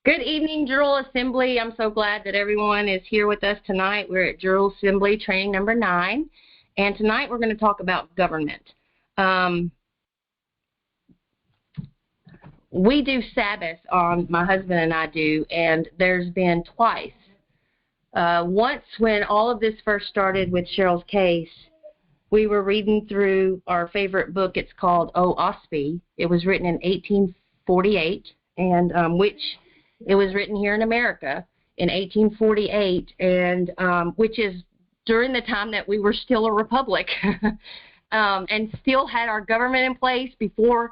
Good evening, Jural Assembly. I'm so glad that everyone is here with us tonight. We're at Jural Assembly training number 9, and tonight we're going to talk about government. We do Sabbath my husband and I do, and there's been twice. Once when all of this first started with Cheryl's case, we were reading through our favorite book. It's called Book Oahspe. It was written in 1848, and it was written here in America in 1848, and which is during the time that we were still a republic and still had our government in place before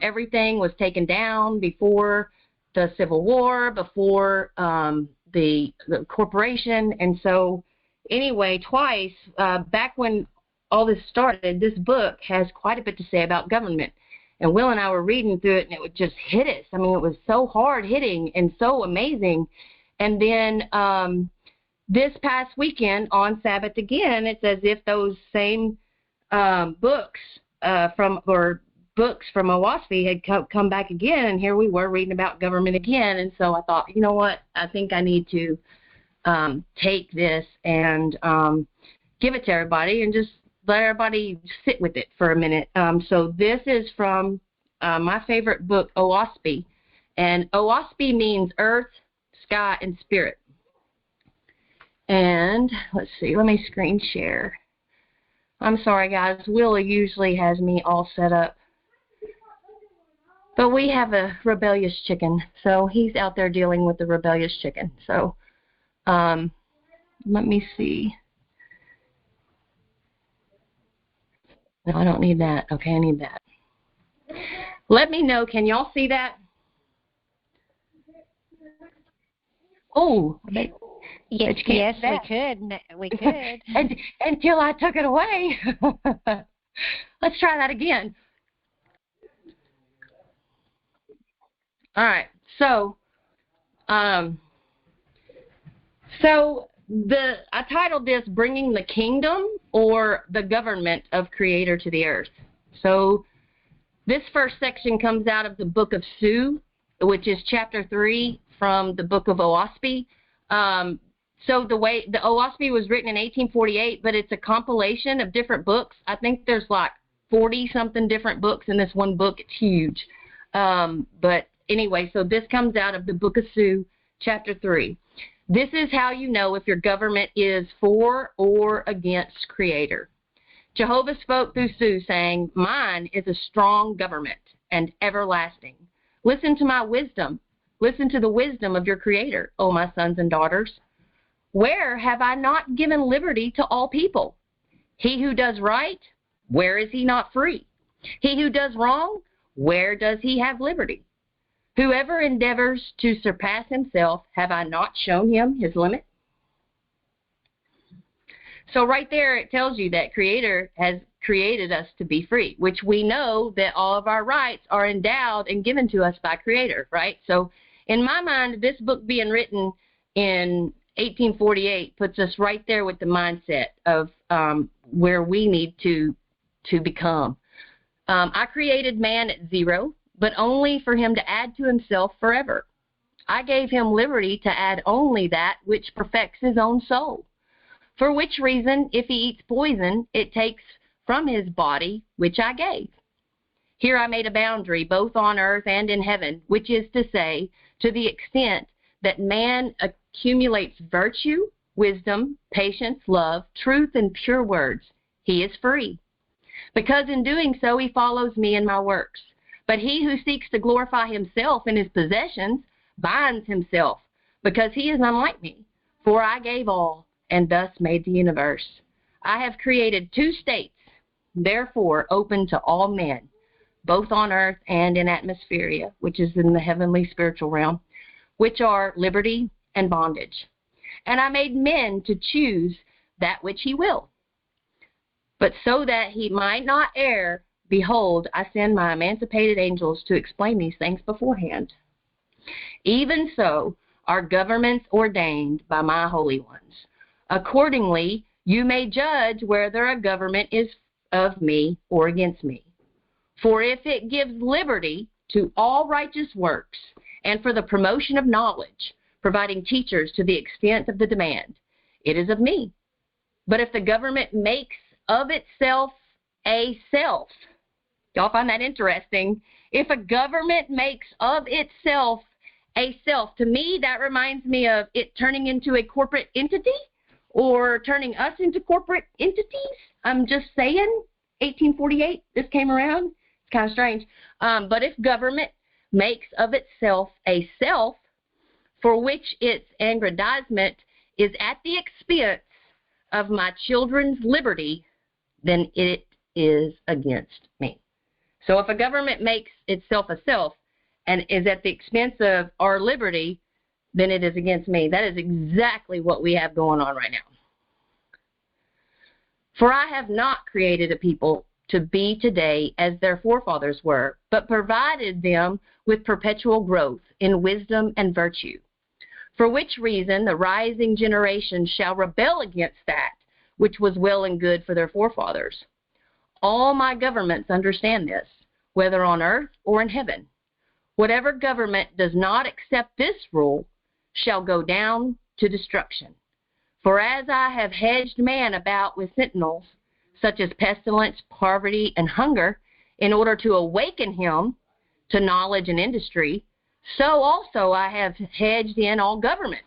everything was taken down, before the Civil War, before the corporation. And so anyway, twice, back when all this started, this book has quite a bit to say about government. And Will and I were reading through it, and it would just hit us. I mean, it was so hard-hitting and so amazing. And then this past weekend on Sabbath again, it's as if those same books from Oahspe had come back again, and here we were reading about government again. And so I thought, you know what, I think I need to take this and give it to everybody and just let everybody sit with it for a minute. So this is from my favorite book, Oahspe. And Oahspe means earth, sky, and spirit. And let's see, let me screen share. I'm sorry, guys. Willa usually has me all set up. But we have a rebellious chicken, so he's out there dealing with the rebellious chicken. So let me see. No, I don't need that. Okay, I need that. Let me know. Can y'all see that? Oh, yes, we could. We could. Until I took it away. Let's try that again. All right. So, I titled this "Bringing the Kingdom or the Government of Creator to the Earth." So this first section comes out of the Book of Sue, which is chapter 3 from the Book of Oahspe. So the Oahspe was written in 1848, but it's a compilation of different books. I think there's like 40-something different books in this one book. It's huge. But anyway, so this comes out of the Book of Sue, chapter 3. This is how you know if your government is for or against Creator. Jehovah spoke through Sue, saying, "Mine is a strong government and everlasting. Listen to my wisdom. Listen to the wisdom of your Creator, O my sons and daughters. Where have I not given liberty to all people? He who does right, where is he not free? He who does wrong, where does he have liberty? Whoever endeavors to surpass himself, have I not shown him his limit?" So right there, it tells you that Creator has created us to be free, which we know that all of our rights are endowed and given to us by Creator, right? So in my mind, this book being written in 1848 puts us right there with the mindset of where we need to become. I created man at 0, but only for him to add to himself forever. I gave him liberty to add only that which perfects his own soul. For which reason, if he eats poison, it takes from his body which I gave. Here I made a boundary both on earth and in heaven, which is to say, to the extent that man accumulates virtue, wisdom, patience, love, truth, and pure words, he is free. Because in doing so, he follows me in my works. But he who seeks to glorify himself in his possessions binds himself, because he is unlike me. For I gave all, and thus made the universe. I have created 2 states, therefore open to all men, both on earth and in atmospheria, which is in the heavenly spiritual realm, which are liberty and bondage. And I made men to choose that which he will. But so that he might not err, behold, I send my emancipated angels to explain these things beforehand. Even so are governments ordained by my holy ones. Accordingly, you may judge whether a government is of me or against me. For if it gives liberty to all righteous works and for the promotion of knowledge, providing teachers to the extent of the demand. It is of me. But if the government makes of itself a self, y'all find that interesting? If a government makes of itself a self, to me that reminds me of it turning into a corporate entity or turning us into corporate entities. I'm just saying, 1848, this came around. It's kind of strange. But if government makes of itself a self for which its aggrandizement is at the expense of my children's liberty, then it is against me. So if a government makes itself a self and is at the expense of our liberty, then it is against me. That is exactly what we have going on right now. For I have not created a people to be today as their forefathers were, but provided them with perpetual growth in wisdom and virtue. For which reason the rising generation shall rebel against that which was well and good for their forefathers. All my governments understand this, whether on earth or in heaven. Whatever government does not accept this rule shall go down to destruction. For as I have hedged man about with sentinels, such as pestilence, poverty, and hunger, in order to awaken him to knowledge and industry, so also I have hedged in all governments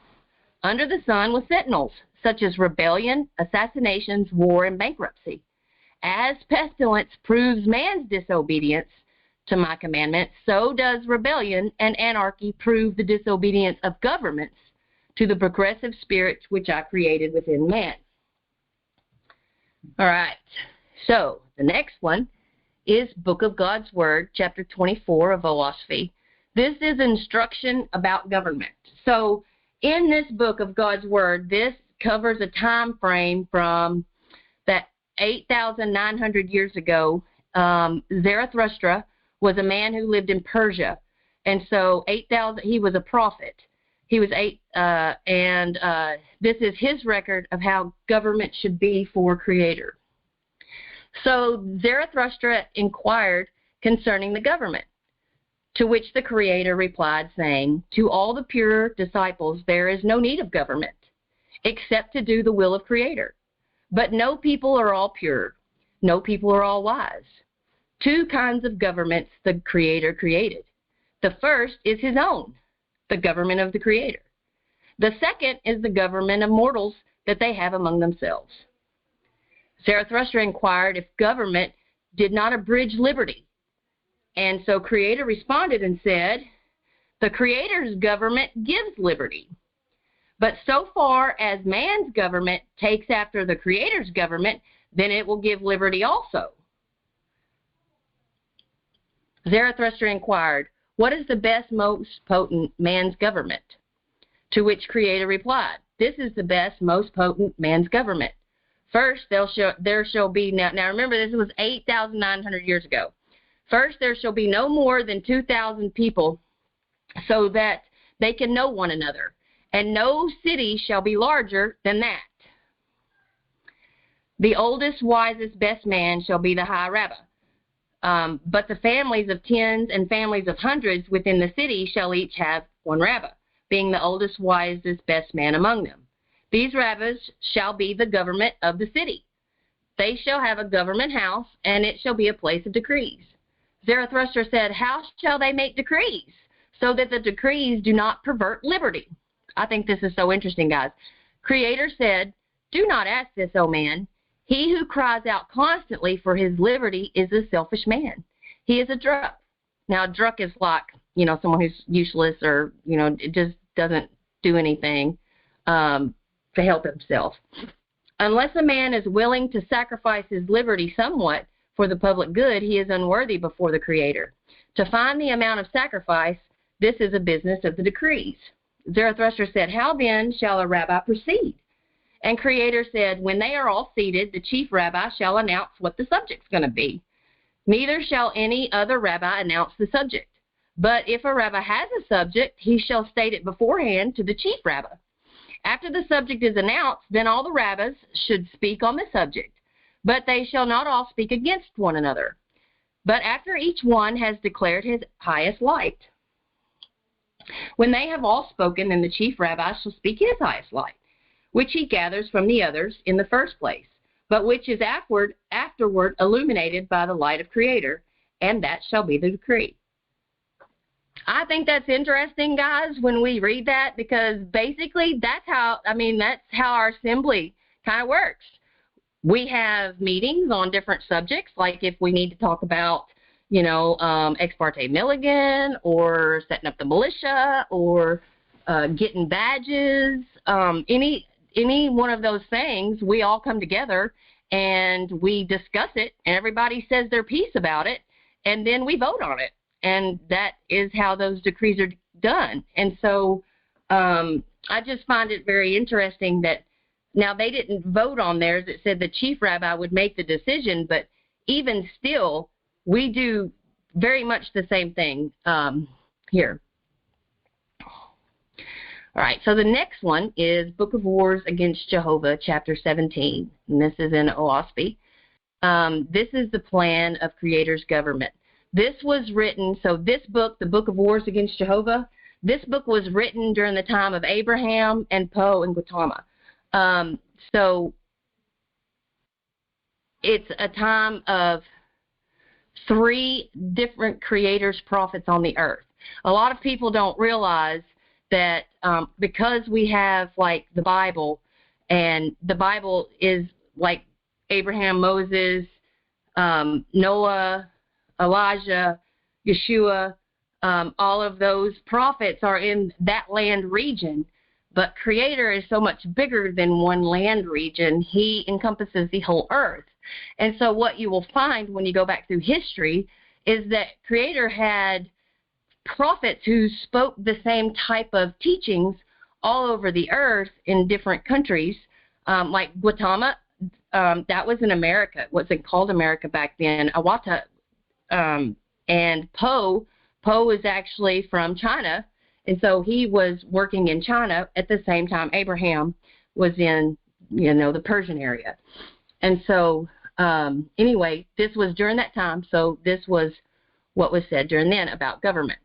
under the sun with sentinels, such as rebellion, assassinations, war, and bankruptcy. As pestilence proves man's disobedience to my commandments, so does rebellion and anarchy prove the disobedience of governments to the progressive spirits which I created within man. All right, so the next one is Book of God's Word, chapter 24 of Oahspe. This is instruction about government. So in this book of God's Word, this covers a time frame from that 8,900 years ago. Zarathustra was a man who lived in Persia, and so 8,000. He was a prophet. He was this is his record of how government should be for Creator. So Zarathustra inquired concerning the government, to which the Creator replied, saying, to all the pure disciples there is no need of government, except to do the will of Creator. But no people are all pure, no people are all wise. Two kinds of governments the Creator created. The first is his own, the government of the Creator. The second is the government of mortals that they have among themselves. Zarathustra inquired if government did not abridge liberty. And so Creator responded and said, the Creator's government gives liberty. But so far as man's government takes after the Creator's government, then it will give liberty also. Zarathustra inquired, what is the best, most potent man's government? To which Creator replied, this is the best, most potent man's government. First, there shall be, now remember this was 8,900 years ago. First, there shall be no more than 2,000 people so that they can know one another, and no city shall be larger than that. The oldest, wisest, best man shall be the high rabbi. But the families of tens and families of hundreds within the city shall each have one rabbi, being the oldest, wisest, best man among them. These rabbis shall be the government of the city. They shall have a government house, and it shall be a place of decrees. Zarathustra said, how shall they make decrees, so that the decrees do not pervert liberty? I think this is so interesting, guys. Creator said, do not ask this, O man. He who cries out constantly for his liberty is a selfish man. He is a drunk. Now, a drunk is like, someone who's useless or, it just doesn't do anything to help himself. Unless a man is willing to sacrifice his liberty somewhat for the public good, he is unworthy before the Creator. To find the amount of sacrifice, this is a business of the decrees. Zarathustra said, how then shall a rabbi proceed? And Creator said, when they are all seated, the chief rabbi shall announce what the subject's going to be. Neither shall any other rabbi announce the subject. But if a rabbi has a subject, he shall state it beforehand to the chief rabbi. After the subject is announced, then all the rabbis should speak on the subject, but they shall not all speak against one another. But after each one has declared his highest light. When they have all spoken, then the chief rabbi shall speak his highest light, which he gathers from the others in the first place, but which is afterward illuminated by the light of Creator, and that shall be the decree. I think that's interesting, guys, when we read that, because basically that's how our assembly kind of works. We have meetings on different subjects, like if we need to talk about, ex parte Milligan, or setting up the militia, or getting badges, any one of those things, we all come together and we discuss it, and everybody says their piece about it, and then we vote on it. And that is how those decrees are done. And so I just find it very interesting that now they didn't vote on theirs. It said the chief rabbi would make the decision, but even still, we do very much the same thing here. All right, so the next one is Book of Wars Against Jehovah, chapter 17, and this is in Oahspe. This is the plan of Creator's government. This was written, so this book, the Book of Wars Against Jehovah, this book was written during the time of Abraham and Poe and Gautama. So it's a time of 3 different creators, prophets on the earth. A lot of people don't realize that because we have like the Bible, and the Bible is like Abraham, Moses, Noah, Elijah, Yeshua, all of those prophets are in that land region, but Creator is so much bigger than one land region. He encompasses the whole earth. And so what you will find when you go back through history is that Creator had prophets who spoke the same type of teachings all over the earth in different countries, like Gautama, that was in America. It wasn't called America back then. Awata, and Poe is actually from China, and so he was working in China at the same time Abraham was in, the Persian area. And so, anyway, this was during that time, so this was what was said during then about government.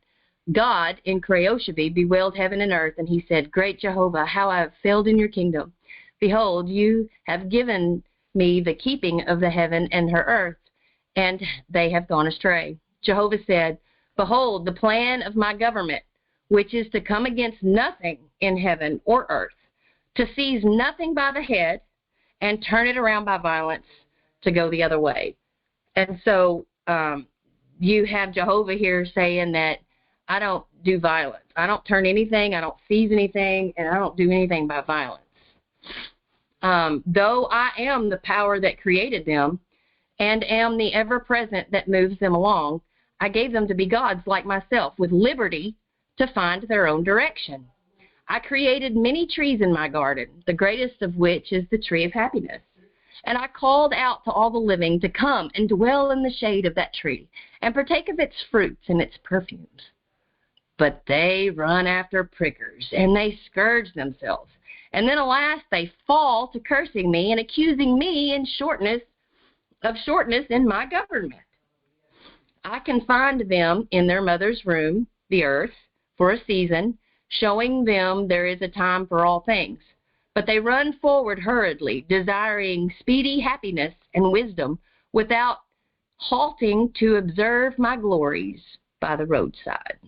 God, in Book Oahspe, bewailed heaven and earth, and he said, Great Jehovah, how I have failed in your kingdom. Behold, you have given me the keeping of the heaven and her earth, and they have gone astray. Jehovah said, Behold, the plan of my government, which is to come against nothing in heaven or earth, to seize nothing by the head and turn it around by violence to go the other way. And so you have Jehovah here saying that I don't do violence. I don't turn anything, I don't seize anything, and I don't do anything by violence. Though I am the power that created them and am the ever-present that moves them along, I gave them to be gods like myself, with liberty to find their own direction. I created many trees in my garden, the greatest of which is the tree of happiness. And I called out to all the living to come and dwell in the shade of that tree and partake of its fruits and its perfumes. But they run after prickers, and they scourge themselves. And then, alas, they fall to cursing me and accusing me in shortness in my government. I confined them in their mother's room, the earth, for a season, showing them there is a time for all things. But they run forward hurriedly, desiring speedy happiness and wisdom, without halting to observe my glories by the roadside.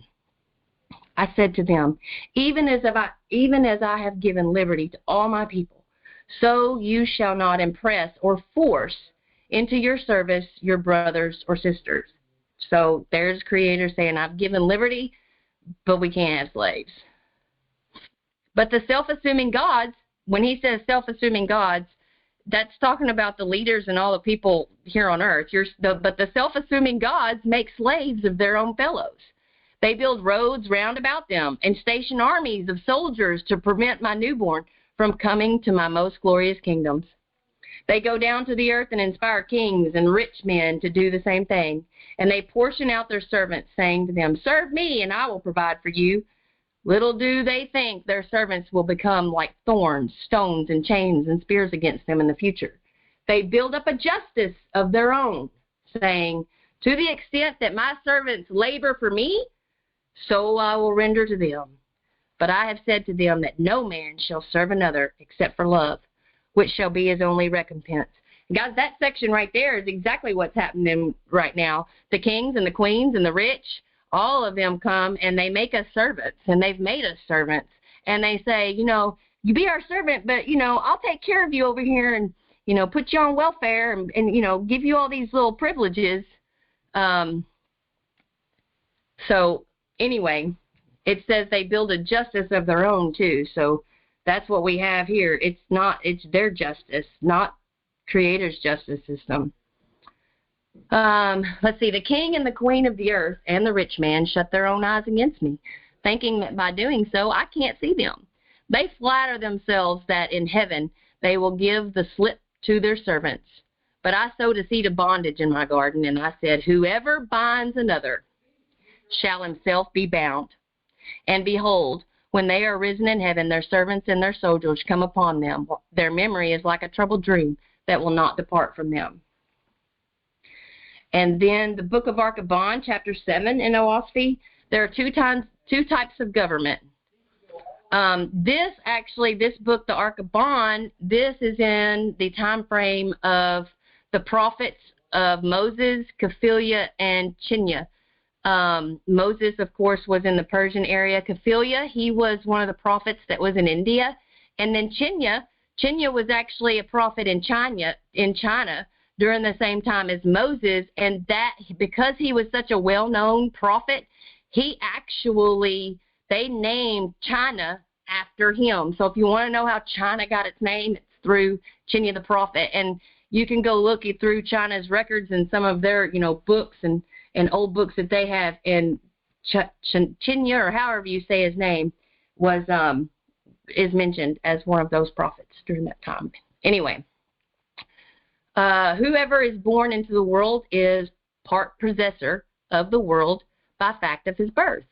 I said to them, even as I have given liberty to all my people, so you shall not impress or force into your service your brothers or sisters. So there's Creator saying, I've given liberty, but we can't have slaves. But the self-assuming gods, when he says self-assuming gods, that's talking about the leaders and all the people here on earth. But the self-assuming gods make slaves of their own fellows. They build roads round about them and station armies of soldiers to prevent my newborn from coming to my most glorious kingdoms. They go down to the earth and inspire kings and rich men to do the same thing. And they portion out their servants, saying to them, Serve me, and I will provide for you. Little do they think their servants will become like thorns, stones, and chains and spears against them in the future. They build up a justice of their own, saying, To the extent that my servants labor for me, so I will render to them. But I have said to them that no man shall serve another except for love, which shall be his only recompense. Guys, that section right there is exactly what's happening right now. The kings and the queens and the rich, all of them come and they make us servants, and they've made us servants. And they say, you be our servant, but, I'll take care of you over here and, put you on welfare and give you all these little privileges. So anyway, it says they build a justice of their own too. So that's what we have here. It's their justice, not Creator's justice system. Let's see. The king and the queen of the earth and the rich man shut their own eyes against me, thinking that by doing so I can't see them. They flatter themselves that in heaven they will give the slip to their servants. But I sowed a seed of bondage in my garden, and I said, whoever binds another shall himself be bound. And behold, when they are risen in heaven, their servants and their soldiers come upon them. Their memory is like a troubled dream that will not depart from them. And then the Book of Archabon, chapter 7 in Oahspe, there are two types of government. This book, the Archabon, this is in the time frame of the prophets of Moses, Kephilia, and Chinya. Moses, of course, was in the Persian area. Kephilia, he was one of the prophets that was in India. And then Chinya was actually a prophet in China during the same time as Moses. And that, because he was such a well-known prophet, they named China after him. So if you want to know how China got its name, it's through Chinya the prophet. And you can go look through China's records and some of their, books and old books that they have. And Chinya, or however you say his name, is mentioned as one of those prophets during that time. Anyway, whoever is born into the world is part possessor of the world by fact of his birth.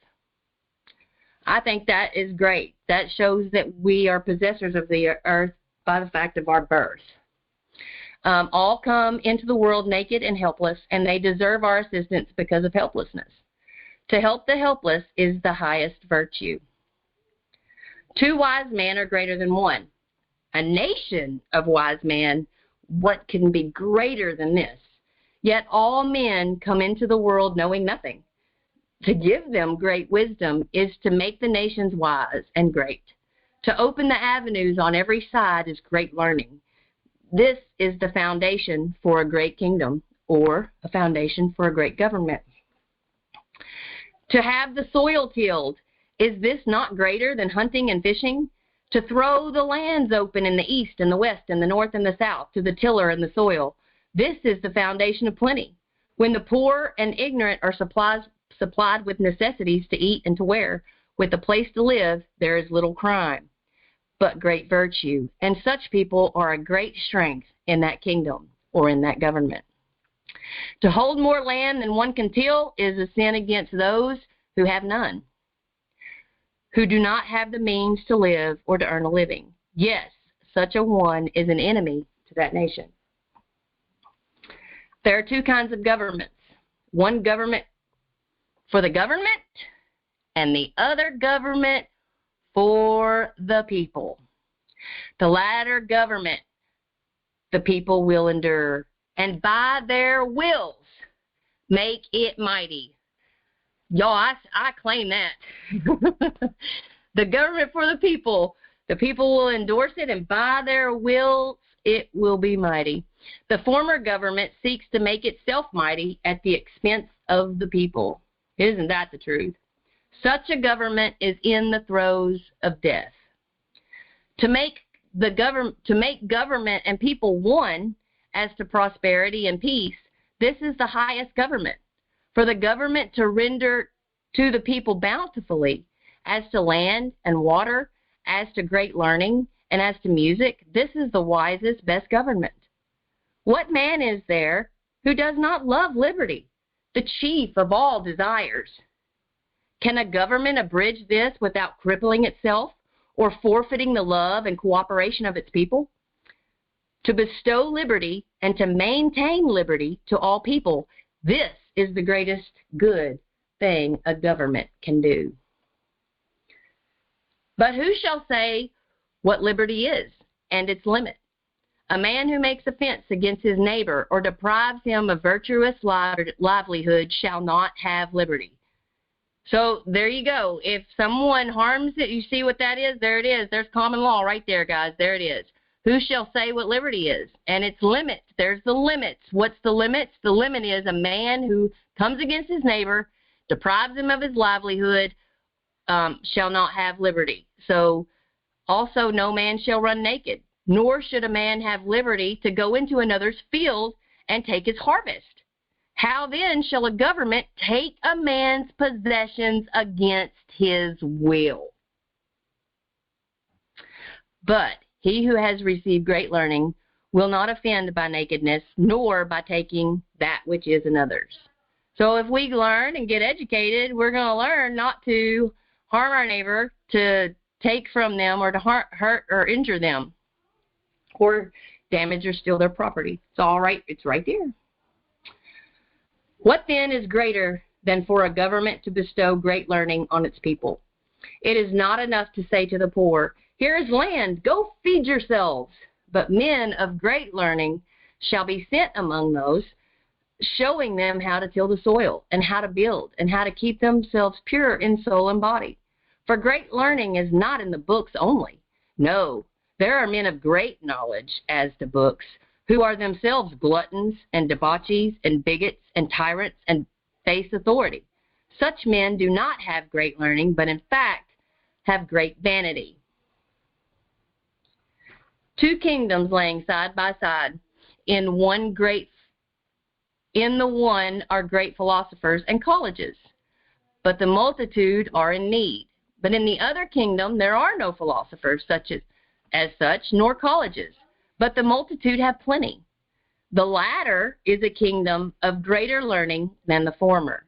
I think that is great. That shows that we are possessors of the earth by the fact of our birth. All come into the world naked and helpless, and they deserve our assistance because of helplessness. To help the helpless is the highest virtue. 2 wise men are greater than one. A nation of wise men, what can be greater than this? Yet all men come into the world knowing nothing. To give them great wisdom is to make the nations wise and great. To open the avenues on every side is great learning. This is the foundation for a great kingdom, or a foundation for a great government. To have the soil tilled, is this not greater than hunting and fishing? To throw the lands open in the east and the west and the north and the south to the tiller and the soil, this is the foundation of plenty. When the poor and ignorant are supplied with necessities to eat and to wear, with a place to live, there is little crime, but great virtue. And such people are a great strength in that kingdom or in that government. To hold more land than one can till is a sin against those who have none, who do not have the means to live or to earn a living. Yes, such a one is an enemy to that nation. There are 2 kinds of governments. One government for the government, and the other government for the people. The latter government the people will endure, and by their wills make it mighty. Y'all, I claim that. The government for the people will endorse it, and by their wills it will be mighty. The former government seeks to make itself mighty at the expense of the people. Isn't that the truth? Such a government is in the throes of death. To make government and people one as to prosperity and peace, this is the highest government. For the government to render to the people bountifully, as to land and water, as to great learning, and as to music, this is the wisest, best government. What man is there who does not love liberty, the chief of all desires? Can a government abridge this without crippling itself or forfeiting the love and cooperation of its people? To bestow liberty and to maintain liberty to all people, this is the greatest good thing a government can do. But who shall say what liberty is and its limit? A man who makes offense against his neighbor or deprives him of virtuous livelihood shall not have liberty. So there you go. If someone harms it, you see what that is? There it is. There's common law right there, guys. There it is. Who shall say what liberty is? And its limits. There's the limits. What's the limits? The limit is a man who comes against his neighbor, deprives him of his livelihood, shall not have liberty. So also no man shall run naked, nor should a man have liberty to go into another's field and take his harvest. How then shall a government take a man's possessions against his will? But he who has received great learning will not offend by nakedness, nor by taking that which is another's. So if we learn and get educated, we're going to learn not to harm our neighbor, to take from them, or to hurt or injure them, or damage or steal their property. It's all right. It's right there. What then is greater than for a government to bestow great learning on its people? It is not enough to say to the poor, here is land, go feed yourselves. But men of great learning shall be sent among those, showing them how to till the soil, and how to build, and how to keep themselves pure in soul and body. For great learning is not in the books only. No, there are men of great knowledge as to books, who are themselves gluttons and debauchees and bigots and tyrants and base authority. Such men do not have great learning, but in fact have great vanity. Two kingdoms laying side by side, in the one are great philosophers and colleges, but the multitude are in need. But in the other kingdom there are no philosophers as such, nor colleges, but the multitude have plenty. The latter is a kingdom of greater learning than the former.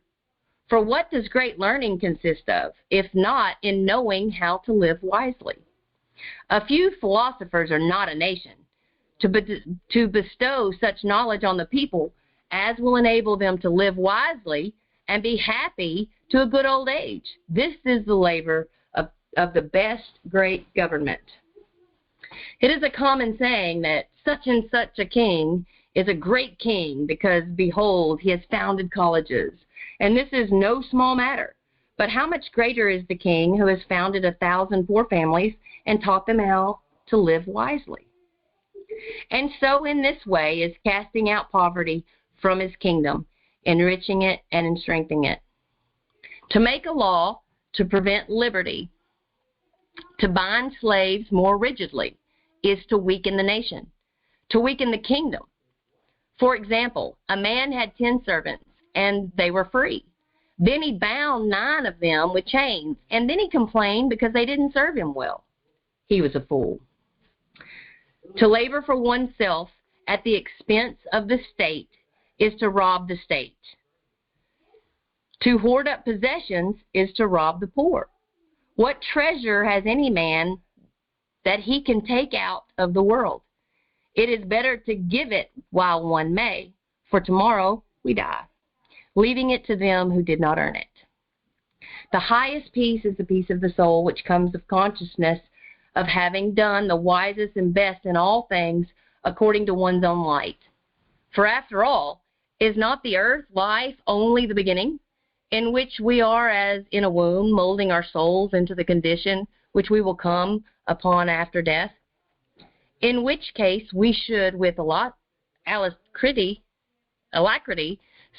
For what does great learning consist of, if not in knowing how to live wisely? A few philosophers are not a nation. To bestow such knowledge on the people as will enable them to live wisely and be happy to a good old age. This is the labor of the best great government. It is a common saying that such and such a king is a great king because, behold, he has founded colleges. And this is no small matter. But how much greater is the king who has founded 1,000 poor families and taught them how to live wisely? And so in this way is casting out poverty from his kingdom, enriching it and strengthening it. To make a law to prevent liberty, to bind slaves more rigidly, is to weaken the nation, to weaken the kingdom. For example, a man had 10 servants, and they were free. Then he bound 9 of them with chains, and then he complained because they didn't serve him well. He was a fool. To labor for oneself at the expense of the state is to rob the state. To hoard up possessions is to rob the poor. What treasure has any man that he can take out of the world? It is better to give it while one may, for tomorrow we die, leaving it to them who did not earn it. The highest peace is the peace of the soul, which comes of consciousness of having done the wisest and best in all things according to one's own light. For after all, is not the earth life only the beginning, in which we are as in a womb, molding our souls into the condition which we will come upon after death? In which case we should, with alacrity,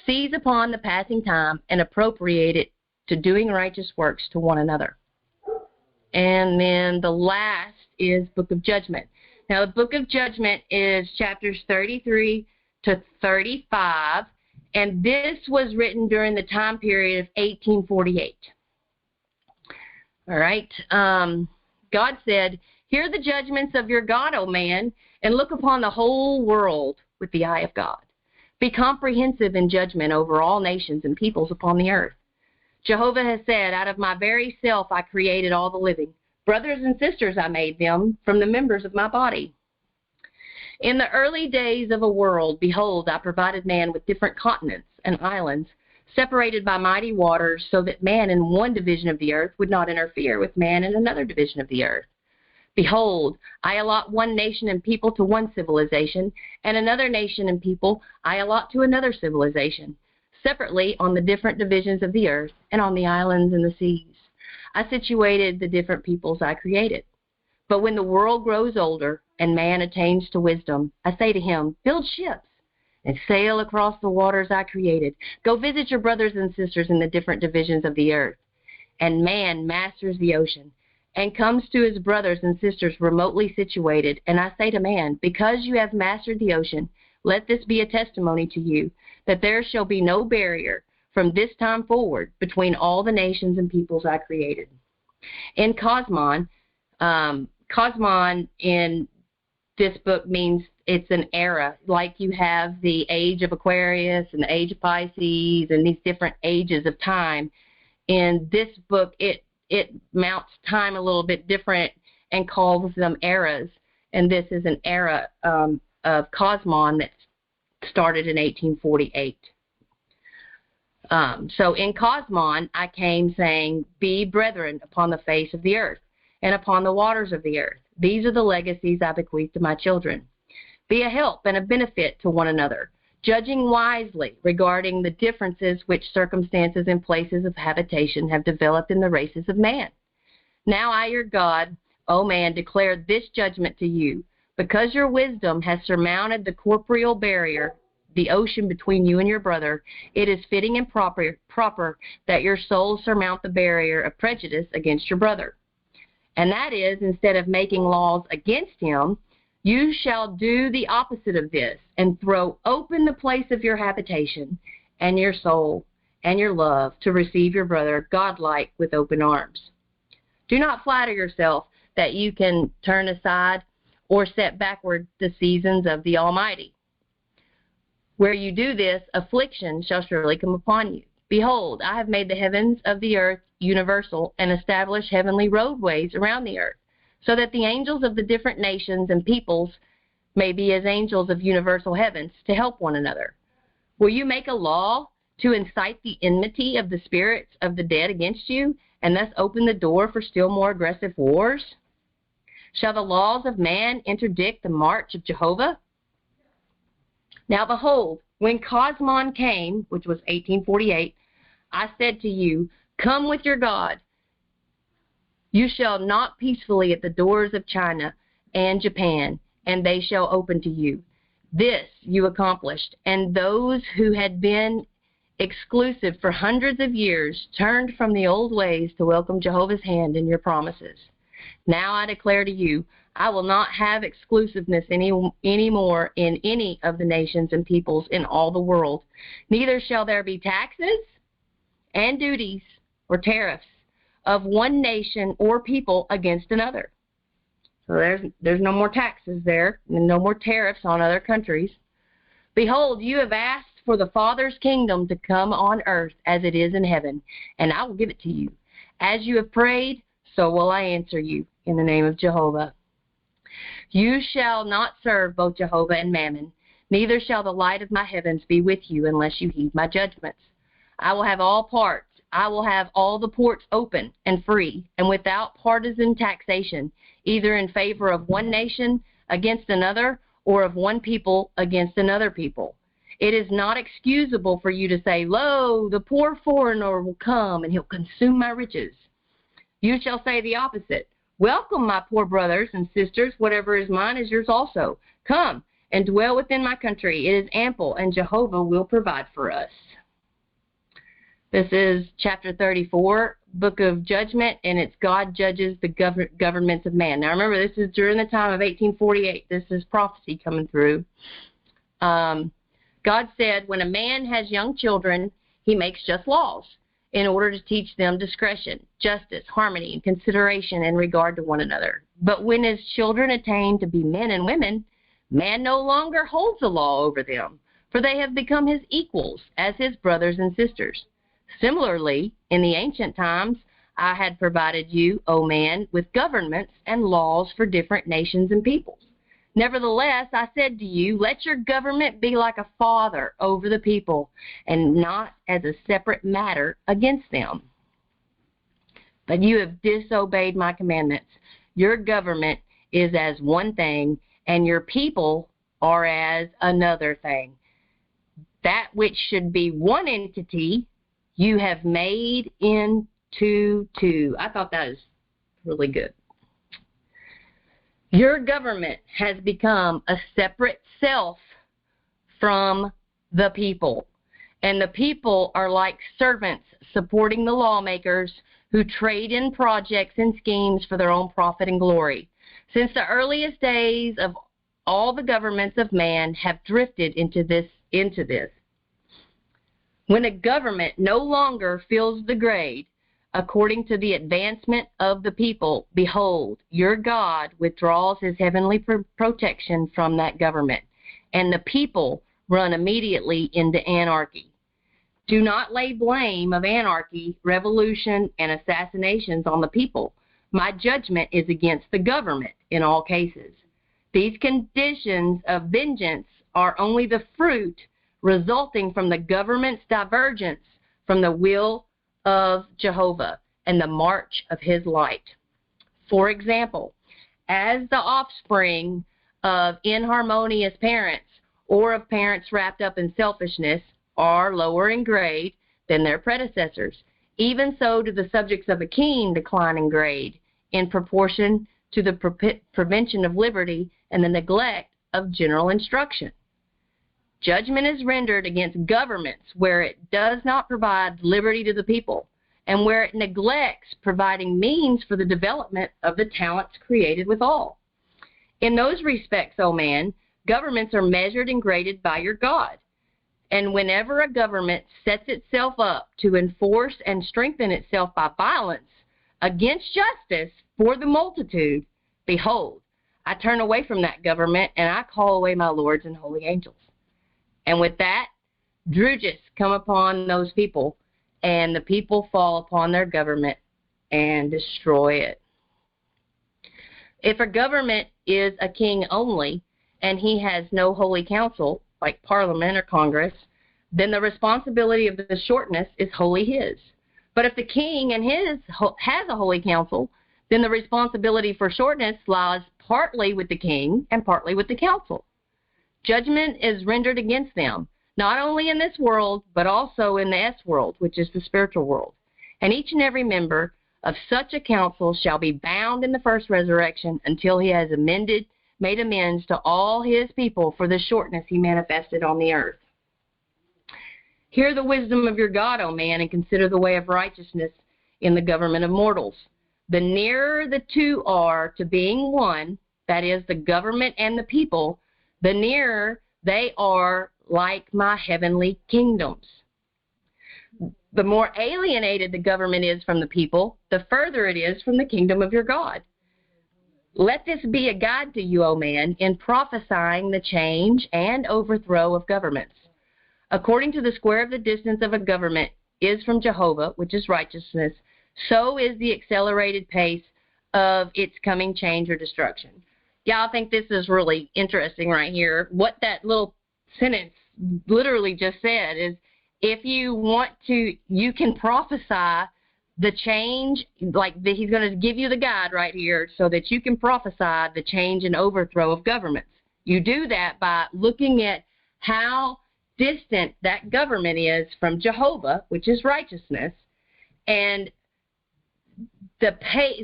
seize upon the passing time and appropriate it to doing righteous works to one another. And then the last is Book of Judgment. Now, the Book of Judgment is chapters 33 to 35, and this was written during the time period of 1848. All right. God said, hear the judgments of your God, O man, and look upon the whole world with the eye of God. Be comprehensive in judgment over all nations and peoples upon the earth. Jehovah has said, out of my very self I created all the living. Brothers and sisters I made them from the members of my body. In the early days of a world, behold, I provided man with different continents and islands separated by mighty waters, so that man in one division of the earth would not interfere with man in another division of the earth. Behold, I allot one nation and people to one civilization, and another nation and people I allot to another civilization, separately on the different divisions of the earth and on the islands and the seas. I situated the different peoples I created. But when the world grows older and man attains to wisdom, I say to him, build ships and sail across the waters I created. Go visit your brothers and sisters in the different divisions of the earth. And man masters the ocean and comes to his brothers and sisters remotely situated. And I say to man, because you have mastered the ocean, let this be a testimony to you, that there shall be no barrier from this time forward between all the nations and peoples I created. In Cosmon, Cosmon in this book means it's an era, like you have the age of Aquarius and the age of Pisces and these different ages of time. In this book, it mounts time a little bit different and calls them eras. And this is an era of Cosmon that started in 1848. So in Cosmon, I came saying, be brethren upon the face of the earth and upon the waters of the earth. These are the legacies I bequeath to my children. Be a help and a benefit to one another, judging wisely regarding the differences which circumstances and places of habitation have developed in the races of man. Now I, your God, O man, declare this judgment to you, because your wisdom has surmounted the corporeal barrier, the ocean between you and your brother. It is fitting and proper that your souls surmount the barrier of prejudice against your brother. And that is, instead of making laws against him, you shall do the opposite of this and throw open the place of your habitation and your soul and your love to receive your brother godlike with open arms. Do not flatter yourself that you can turn aside or set backward the seasons of the Almighty. Where you do this, affliction shall surely come upon you. Behold, I have made the heavens of the earth universal and established heavenly roadways around the earth, so that the angels of the different nations and peoples may be as angels of universal heavens to help one another. Will you make a law to incite the enmity of the spirits of the dead against you, and thus open the door for still more aggressive wars? Shall the laws of man interdict the march of Jehovah? Now behold, when Cosmon came, which was 1848, I said to you, come with your God. You shall knock peacefully at the doors of China and Japan, and they shall open to you. This you accomplished, and those who had been exclusive for hundreds of years turned from the old ways to welcome Jehovah's hand in your promises. Now I declare to you, I will not have exclusiveness any more in any of the nations and peoples in all the world. Neither shall there be taxes and duties or tariffs of one nation or people against another. So there's no more taxes there, and no more tariffs on other countries. Behold, you have asked for the Father's kingdom to come on earth as it is in heaven, and I will give it to you. As you have prayed, so will I answer you in the name of Jehovah. You shall not serve both Jehovah and Mammon, neither shall the light of my heavens be with you unless you heed my judgments. I will have all the ports open and free, and without partisan taxation, either in favor of one nation against another, or of one people against another people. It is not excusable for you to say, lo, the poor foreigner will come, and he'll consume my riches. You shall say the opposite. Welcome, my poor brothers and sisters. Whatever is mine is yours also. Come and dwell within my country. It is ample, and Jehovah will provide for us. This is chapter 34, Book of Judgment, and it's God judges the governments of man. Now remember, this is during the time of 1848. This is prophecy coming through. God said, when a man has young children, he makes just laws in order to teach them discretion, justice, harmony, and consideration in regard to one another. But when his children attain to be men and women, man no longer holds the law over them, for they have become his equals as his brothers and sisters. Similarly, in the ancient times, I had provided you, O man, with governments and laws for different nations and peoples. Nevertheless, I said to you, let your government be like a father over the people, and not as a separate matter against them. But you have disobeyed my commandments. Your government is as one thing, and your people are as another thing. That which should be one entity, you have made into two. I thought that was really good. Your government has become a separate self from the people, and the people are like servants supporting the lawmakers who trade in projects and schemes for their own profit and glory. Since the earliest days of all the governments of man have drifted into this. When a government no longer fills the grade according to the advancement of the people, behold, your God withdraws his heavenly protection from that government, and the people run immediately into anarchy. Do not lay blame of anarchy, revolution, and assassinations on the people. My judgment is against the government in all cases. These conditions of vengeance are only the fruit resulting from the government's divergence from the will of Jehovah and the march of his light. For example, as the offspring of inharmonious parents or of parents wrapped up in selfishness are lower in grade than their predecessors, even so do the subjects of a king decline in grade in proportion to the prevention of liberty and the neglect of general instruction. Judgment is rendered against governments where it does not provide liberty to the people, and where it neglects providing means for the development of the talents created withal. In those respects, O man, governments are measured and graded by your God. And whenever a government sets itself up to enforce and strengthen itself by violence against justice for the multitude, behold, I turn away from that government, and I call away my lords and holy angels. And with that, drudges come upon those people, and the people fall upon their government and destroy it. If a government is a king only, and he has no holy council, like Parliament or Congress, then the responsibility of the shortness is wholly his. But if the king and his has a holy council, then the responsibility for shortness lies partly with the king and partly with the council. Judgment is rendered against them, not only in this world, but also in the S world, which is the spiritual world. And each and every member of such a council shall be bound in the first resurrection until he has made amends to all his people for the shortness he manifested on the earth. Hear the wisdom of your God, O man, and consider the way of righteousness in the government of mortals. The nearer the two are to being one, that is, the government and the people, the nearer they are like my heavenly kingdoms. The more alienated the government is from the people, the further it is from the kingdom of your God. Let this be a guide to you, O man, in prophesying the change and overthrow of governments. According to the square of the distance of a government is from Jehovah, which is righteousness, so is the accelerated pace of its coming change or destruction. Yeah, I think this is really interesting right here. What that little sentence literally just said is, if you want to, you can prophesy the change, he's going to give you the guide right here so that you can prophesy the change and overthrow of governments. You do that by looking at how distant that government is from Jehovah, which is righteousness, and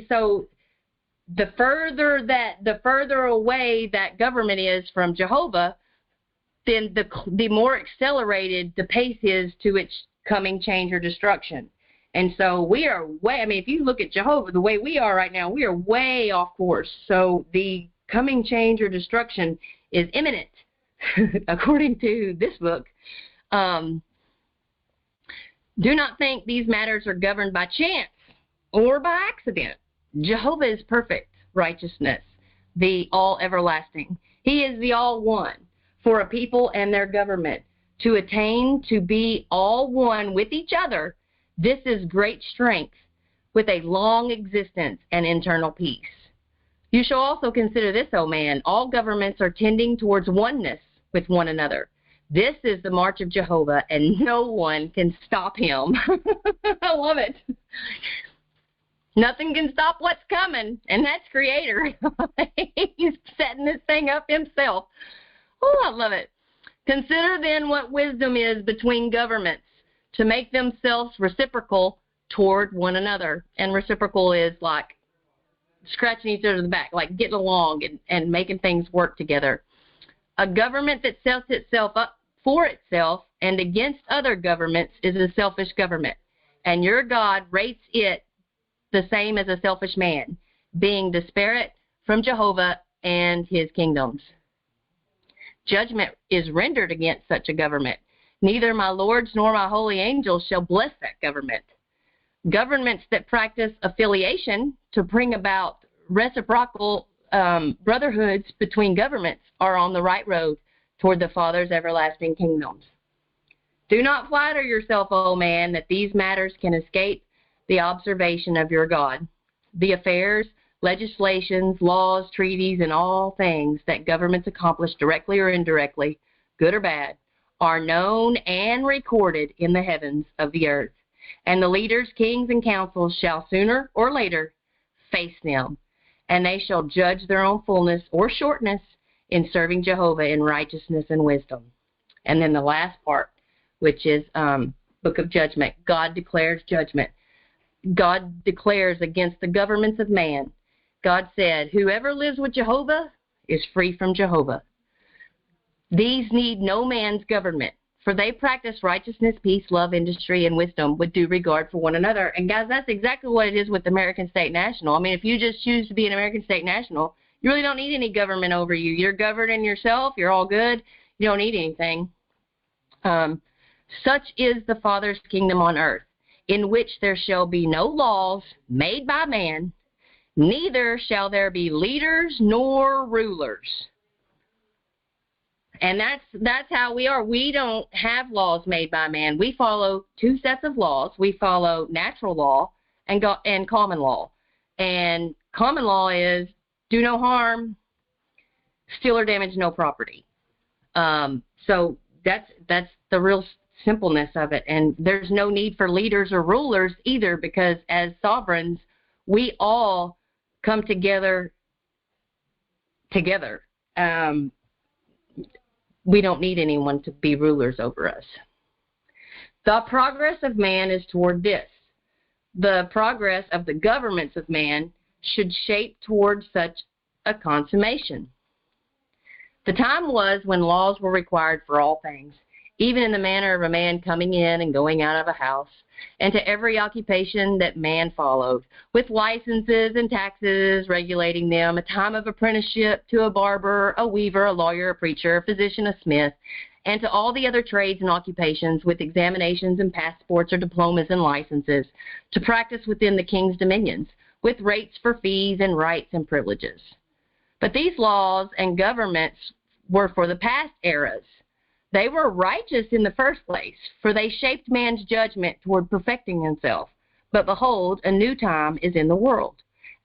so the further away that government is from Jehovah, then the more accelerated the pace is to its coming change or destruction. And so we are if you look at Jehovah the way we are right now, we are way off course. So the coming change or destruction is imminent, according to this book. Do not think these matters are governed by chance or by accident. Jehovah is perfect righteousness, the all everlasting. He is the all one for a people and their government. To attain to be all one with each other, this is great strength with a long existence and internal peace. You shall also consider this, O man, all governments are tending towards oneness with one another. This is the march of Jehovah, and no one can stop him. I love it. Nothing can stop what's coming, and that's Creator. He's setting this thing up himself. Oh, I love it. Consider then what wisdom is between governments to make themselves reciprocal toward one another. And reciprocal is like scratching each other in the back, like getting along and making things work together. A government that sets itself up for itself and against other governments is a selfish government. And your God rates it the same as a selfish man, being disparate from Jehovah and his kingdoms. Judgment is rendered against such a government. Neither my lords nor my holy angels shall bless that government. Governments that practice affiliation to bring about reciprocal brotherhoods between governments are on the right road toward the Father's everlasting kingdoms. Do not flatter yourself, O man, that these matters can escape the observation of your God. The affairs, legislations, laws, treaties, and all things that governments accomplish directly or indirectly, good or bad, are known and recorded in the heavens of the earth. And the leaders, kings, and councils shall sooner or later face them, and they shall judge their own fullness or shortness in serving Jehovah in righteousness and wisdom. And then the last part, which is Book of Judgment. God declares judgment. God declares against the governments of man. God said, whoever lives with Jehovah is free from Jehovah. These need no man's government, for they practice righteousness, peace, love, industry, and wisdom with due regard for one another. And guys, that's exactly what it is with American State National. I mean, if you just choose to be an American State National, you really don't need any government over you. You're governing yourself. You're all good. You don't need anything. Such is the Father's kingdom on earth, in which there shall be no laws made by man, neither shall there be leaders nor rulers. And that's how we are. We don't have laws made by man. We follow two sets of laws. We follow natural law and common law. And common law is do no harm, steal or damage no property. So that's the real simpleness of it. And there's no need for leaders or rulers either, because as sovereigns, we all come together. We don't need anyone to be rulers over us. The progress of man is toward this. The progress of the governments of man should shape toward such a consummation. The time was when laws were required for all things, even in the manner of a man coming in and going out of a house, and to every occupation that man followed, with licenses and taxes regulating them, a time of apprenticeship to a barber, a weaver, a lawyer, a preacher, a physician, a smith, and to all the other trades and occupations with examinations and passports or diplomas and licenses, to practice within the king's dominions, with rates for fees and rights and privileges. But these laws and governments were for the past eras. They were righteous in the first place, for they shaped man's judgment toward perfecting himself. But behold, a new time is in the world.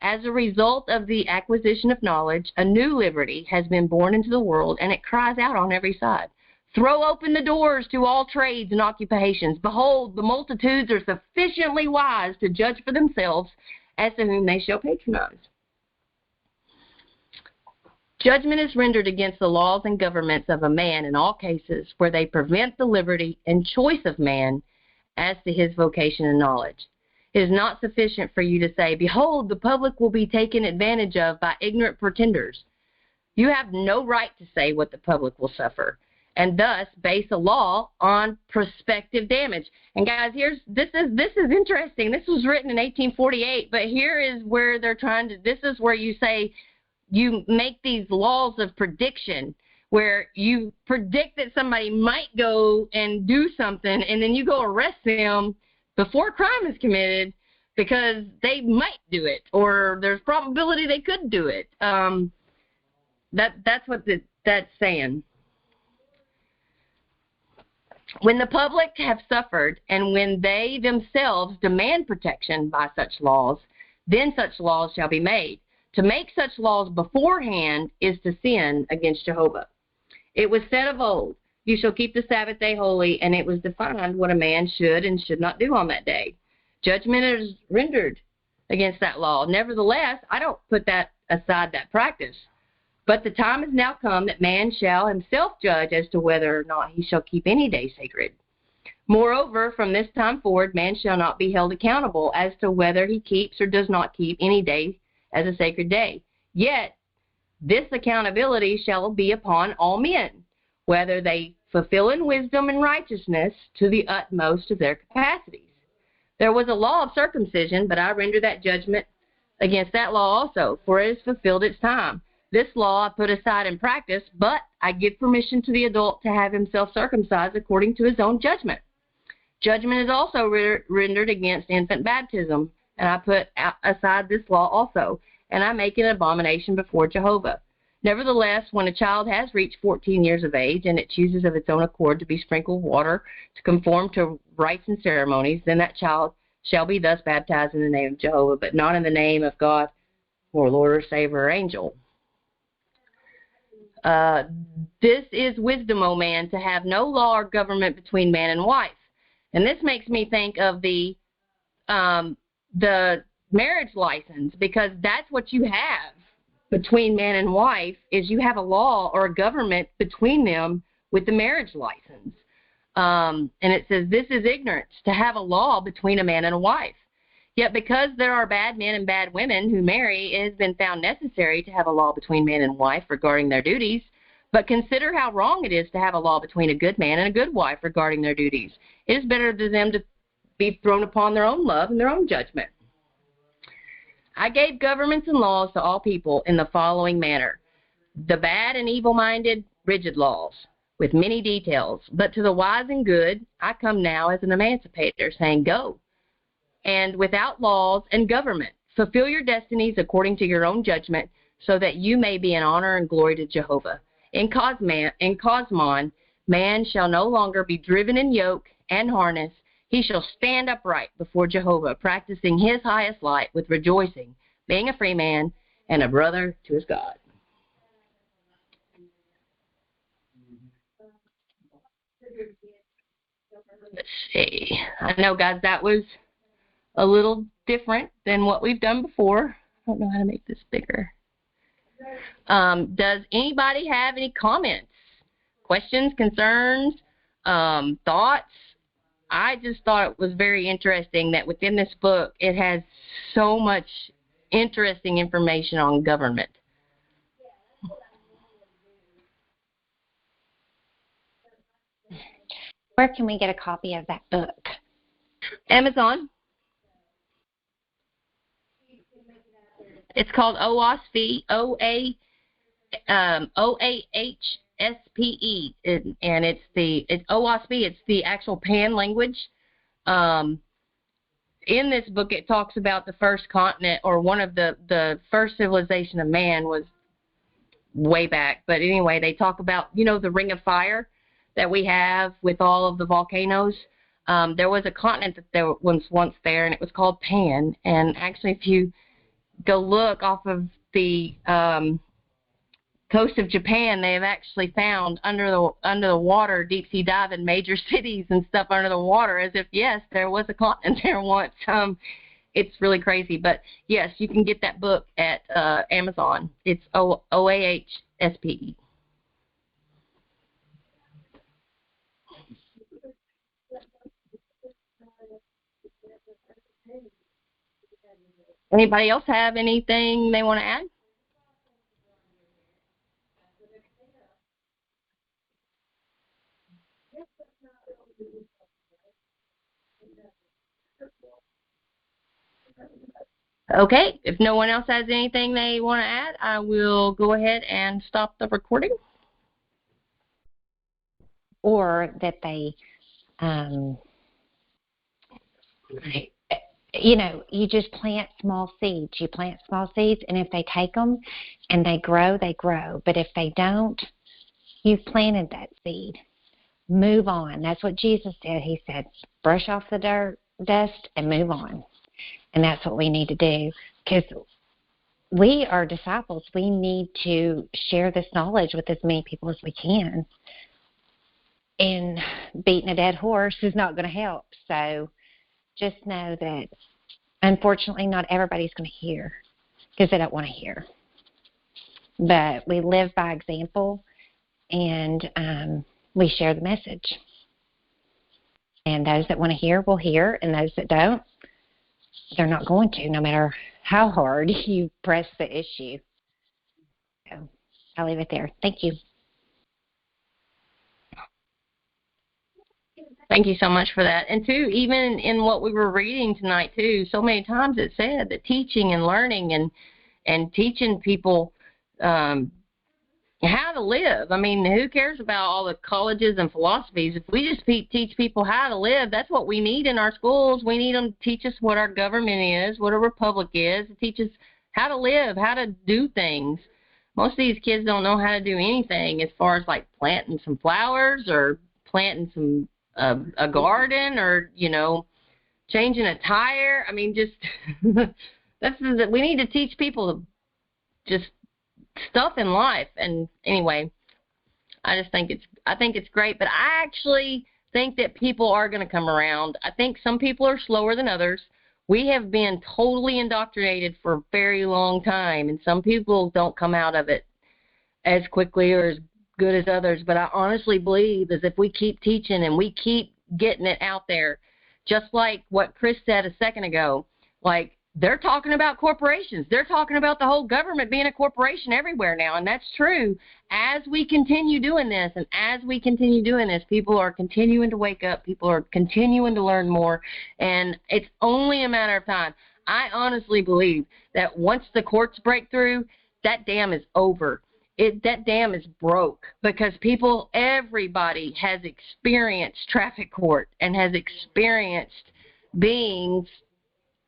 As a result of the acquisition of knowledge, a new liberty has been born into the world, and it cries out on every side. Throw open the doors to all trades and occupations. Behold, the multitudes are sufficiently wise to judge for themselves as to whom they shall patronize. Judgment is rendered against the laws and governments of a man in all cases where they prevent the liberty and choice of man as to his vocation and knowledge. It is not sufficient for you to say, behold, the public will be taken advantage of by ignorant pretenders. You have no right to say what the public will suffer, and thus base a law on prospective damage. And guys, this is interesting. This was written in 1848, but here is where they're trying to, this is where you say, you make these laws of prediction where you predict that somebody might go and do something, and then you go arrest them before a crime is committed because they might do it, or there's probability they could do it. That's what that's saying. When the public have suffered, and when they themselves demand protection by such laws, then such laws shall be made, To make such laws beforehand is to sin against Jehovah. It was said of old, you shall keep the Sabbath day holy, and it was defined what a man should and should not do on that day. Judgment is rendered against that law. Nevertheless, I don't put that aside, that practice. But the time is now come that man shall himself judge as to whether or not he shall keep any day sacred. Moreover, from this time forward, man shall not be held accountable as to whether he keeps or does not keep any day as a sacred day. Yet, this accountability shall be upon all men, whether they fulfill in wisdom and righteousness to the utmost of their capacities. There was a law of circumcision, but I render that judgment against that law also, for it has fulfilled its time. This law I put aside in practice, but I give permission to the adult to have himself circumcised according to his own judgment. Judgment is also rendered against infant baptism, and I put aside this law also, and I make it an abomination before Jehovah. Nevertheless, when a child has reached 14 years of age, and it chooses of its own accord to be sprinkled with water to conform to rites and ceremonies, then that child shall be thus baptized in the name of Jehovah, but not in the name of God or Lord or Savior or angel. This is wisdom, O man, to have no law or government between man and wife. And this makes me think of the marriage license, because that's what you have between man and wife, is you have a law or a government between them with the marriage license. And it says, this is ignorance, to have a law between a man and a wife. Yet because there are bad men and bad women who marry, it has been found necessary to have a law between man and wife regarding their duties. But consider how wrong it is to have a law between a good man and a good wife regarding their duties. It is better to them to be thrown upon their own love and their own judgment. I gave governments and laws to all people in the following manner: the bad and evil-minded, rigid laws, with many details. But to the wise and good, I come now as an emancipator, saying, go. And without laws and government, fulfill your destinies according to your own judgment, so that you may be an honor and glory to Jehovah. In Cosmon, man shall no longer be driven in yoke and harness. He shall stand upright before Jehovah, practicing his highest light with rejoicing, being a free man and a brother to his God. Let's see. I know, guys, that was a little different than what we've done before. I don't know how to make this bigger. Does anybody have any comments, questions, concerns, thoughts? I just thought it was very interesting that within this book it has so much interesting information on government. Where can we get a copy of that book? Amazon. It's called Oahspe, Oahspe, and it's Oahspe. It's the actual Pan language. In this book, it talks about the first continent, or one of the first civilization of man was way back. But anyway, they talk about, the Ring of Fire that we have with all of the volcanoes. There was a continent that there was once there, and it was called Pan. And actually, if you go look off of the coast of Japan, they have actually found under the water, deep sea diving, major cities and stuff under the water, as if, yes, there was a continent there once. It's really crazy. But yes, you can get that book at Amazon. It's Oahspe. Anybody else have anything they want to add? Okay, if no one else has anything they want to add, I will go ahead and stop the recording. Or that they, you just plant small seeds. You plant small seeds, and if they take them and they grow, they grow. But if they don't, you've planted that seed. Move on. That's what Jesus said. He said, brush off the dust, and move on. And that's what we need to do, because we are disciples. We need to share this knowledge with as many people as we can. And beating a dead horse is not going to help. So just know that, unfortunately, not everybody's going to hear because they don't want to hear. But we live by example, and we share the message. And those that want to hear will hear, and those that don't, they're not going to, no matter how hard you press the issue. So I'll leave it there. Thank you. Thank you so much for that. And, too, even in what we were reading tonight, too, so many times it said that teaching and learning and teaching people how to live. I mean, who cares about all the colleges and philosophies? If we just teach people how to live, that's what we need in our schools. We need them to teach us what our government is, what a republic is, to teach us how to live, how to do things. Most of these kids don't know how to do anything as far as, like, planting some flowers or planting some a garden or, changing a tire. I mean, just we need to teach people just stuff in life. And anyway, I think it's great, but I actually think that people are going to come around. I think some people are slower than others. We have been totally indoctrinated for a very long time, and some people don't come out of it as quickly or as good as others. But I honestly believe is if we keep teaching and we keep getting it out there, just like what Chris said a second ago, like, they're talking about corporations. They're talking about the whole government being a corporation everywhere now, and that's true. As we continue doing this, people are continuing to wake up. People are continuing to learn more, and it's only a matter of time. I honestly believe that once the courts break through, that dam is over. That dam is broke because everybody has experienced traffic court and has experienced being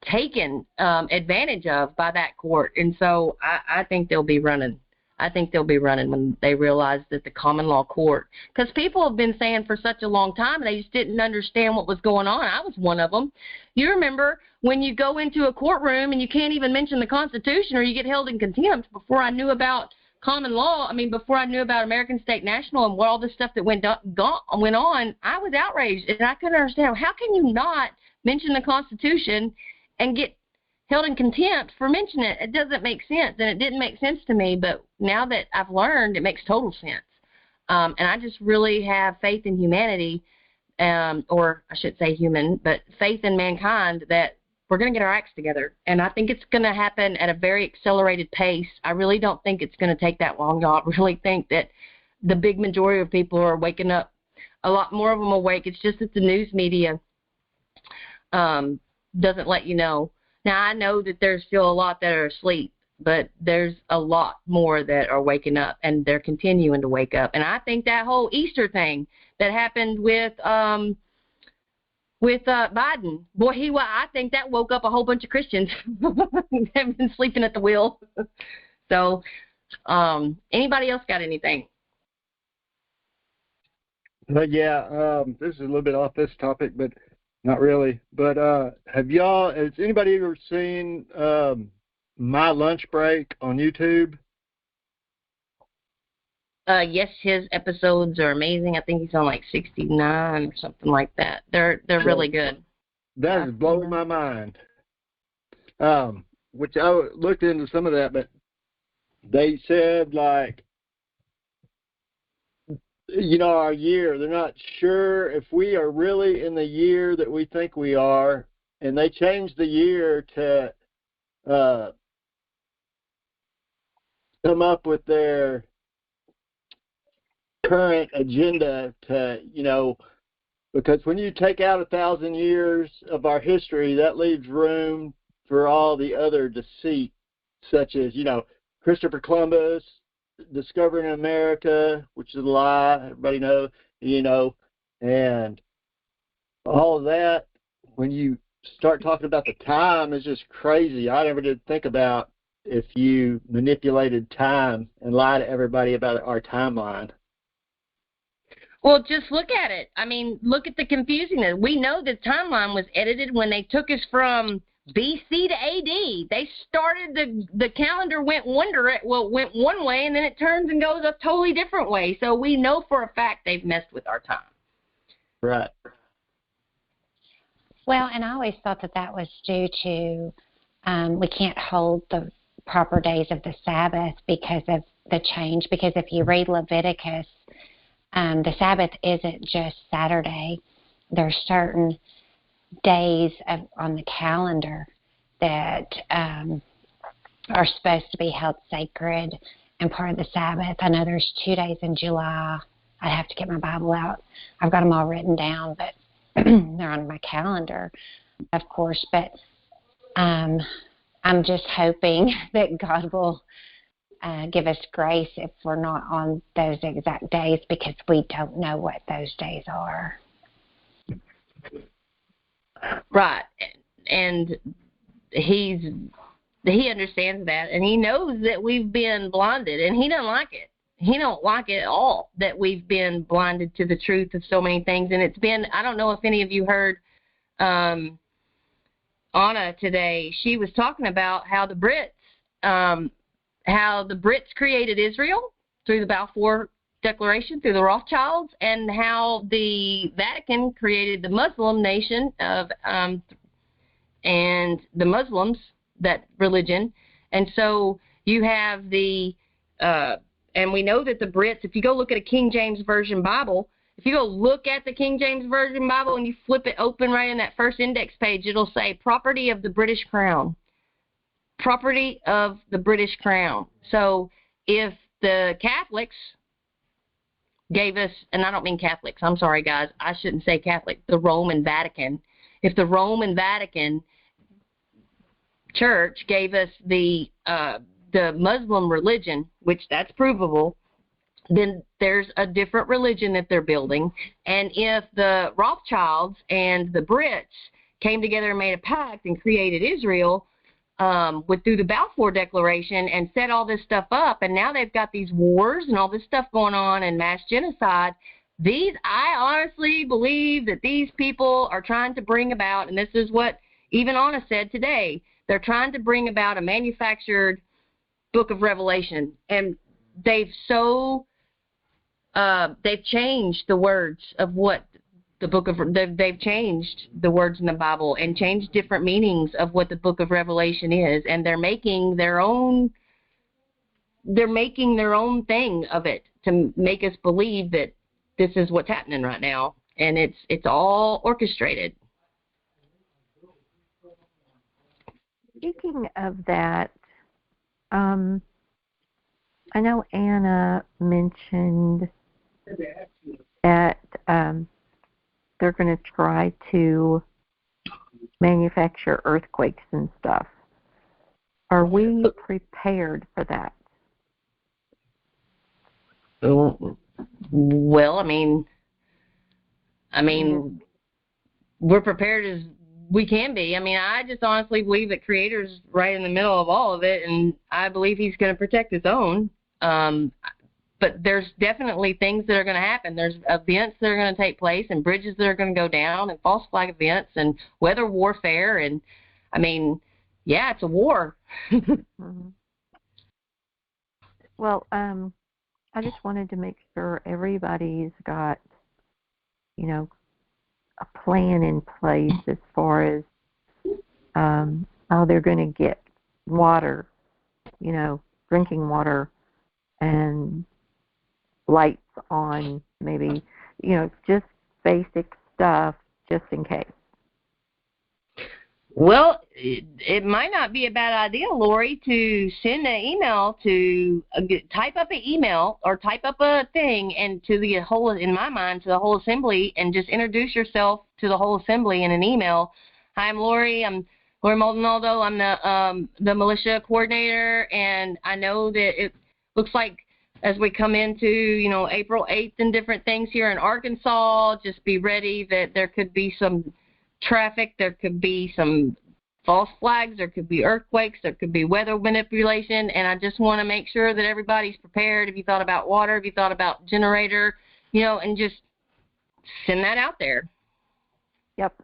taken advantage of by that court. And so I think they'll be running. I think they'll be running when they realize that the common law court, because people have been saying for such a long time, and they just didn't understand what was going on. I was one of them. You remember when you go into a courtroom and you can't even mention the Constitution or you get held in contempt. Before I knew about common law, before I knew about American State National and what all this stuff that went on, I was outraged, and I couldn't understand. How can you not mention the Constitution and get held in contempt for mentioning it? It doesn't make sense, and it didn't make sense to me, but now that I've learned, it makes total sense. And I just really have faith in humanity, or I should say human, but faith in mankind that we're going to get our acts together. And I think it's going to happen at a very accelerated pace. I really don't think it's going to take that long, y'all. I really think that the big majority of people are waking up. A lot more of them awake. It's just that the news media doesn't let you know. Now, I know that there's still a lot that are asleep, but there's a lot more that are waking up, and they're continuing to wake up. And I think that whole Easter thing that happened with Biden, boy, I think that woke up a whole bunch of Christians that have been sleeping at the wheel. So, anybody else got anything? This is a little bit off this topic, but not really. But has anybody ever seen My Lunch Break on YouTube? Yes, his episodes are amazing. I think he's on like 69 or something like that. They're really good. That is blowing my mind. Which I looked into some of that, but they said, like, our year, they're not sure if we are really in the year that we think we are, and they changed the year to come up with their current agenda to, because when you take out 1,000 years of our history, that leaves room for all the other deceit, such as, Christopher Columbus discovering America, which is a lie, everybody knows, and all of that. When you start talking about the time, is just crazy. I never did think about if you manipulated time and lied to everybody about our timeline. Well, just look at it. Look at the confusingness. We know the timeline was edited when they took us from BC to AD. They started the calendar went went one way, and then it turns and goes a totally different way. So we know for a fact they've messed with our time. Right. Well, and I always thought that was due to we can't hold the proper days of the Sabbath because of the change. Because if you read Leviticus, the Sabbath isn't just Saturday. There's certain days on the calendar that are supposed to be held sacred and part of the Sabbath. I know there's 2 days in July. I'd have to get my Bible out. I've got them all written down, but they're on my calendar, of course. But I'm just hoping that God will give us grace if we're not on those exact days, because we don't know what those days are. Right. And he understands that, and he knows that we've been blinded, and he doesn't like it. He don't like it at all that we've been blinded to the truth of so many things. And it's been, I don't know if any of you heard Anna today. She was talking about how the Brits created Israel through the Balfour Declaration, through the Rothschilds, and how the Vatican created the Muslim nation of and the Muslims, that religion. And so you have and we know that the Brits, if you go look at a King James Version Bible, if you go look at the King James Version Bible and you flip it open right in that first index page, it'll say property of the British Crown. Property of the British Crown. So if the Catholics gave us, and I don't mean Catholics, I'm sorry guys, I shouldn't say Catholic, the Roman Vatican. If the Roman Vatican Church gave us the Muslim religion, which that's provable, then there's a different religion that they're building. And if the Rothschilds and the Brits came together and made a pact and created Israel through the Balfour Declaration and set all this stuff up, and now they've got these wars and all this stuff going on and mass genocide, I honestly believe that these people are trying to bring about, and this is what even Anna said today, they're trying to bring about a manufactured book of Revelation, and they've changed the words of what the book of, they've changed the words in the Bible and changed different meanings of what the book of Revelation is, and they're making their own thing of it to make us believe that this is what's happening right now, and it's all orchestrated. Speaking of that, I know Anna mentioned that they're going to try to manufacture earthquakes and stuff. Are we prepared for that? Well, I mean, we're prepared as we can be. I mean, I just honestly believe that Creator's right in the middle of all of it, and I believe He's going to protect His own. But there's definitely things that are going to happen. There's events that are going to take place, and bridges that are going to go down, and false flag events, and weather warfare, and I mean, yeah, it's a war. Mm-hmm. Well, I just wanted to make sure everybody's got, a plan in place as far as how they're going to get water, drinking water, and lights on, maybe, just basic stuff just in case. Well, it might not be a bad idea, Lori, to send an email type up an email or type up a thing and to the whole, in my mind, to the whole assembly, and just introduce yourself to the whole assembly in an email. Hi, I'm Lori. I'm Lori Maldonado. I'm the militia coordinator, and I know that it looks like as we come into, April 8th and different things here in Arkansas, just be ready that there could be some traffic, there could be some false flags, there could be earthquakes, there could be weather manipulation, and I just want to make sure that everybody's prepared. If you thought about water, if you thought about generator, and just send that out there. Yep.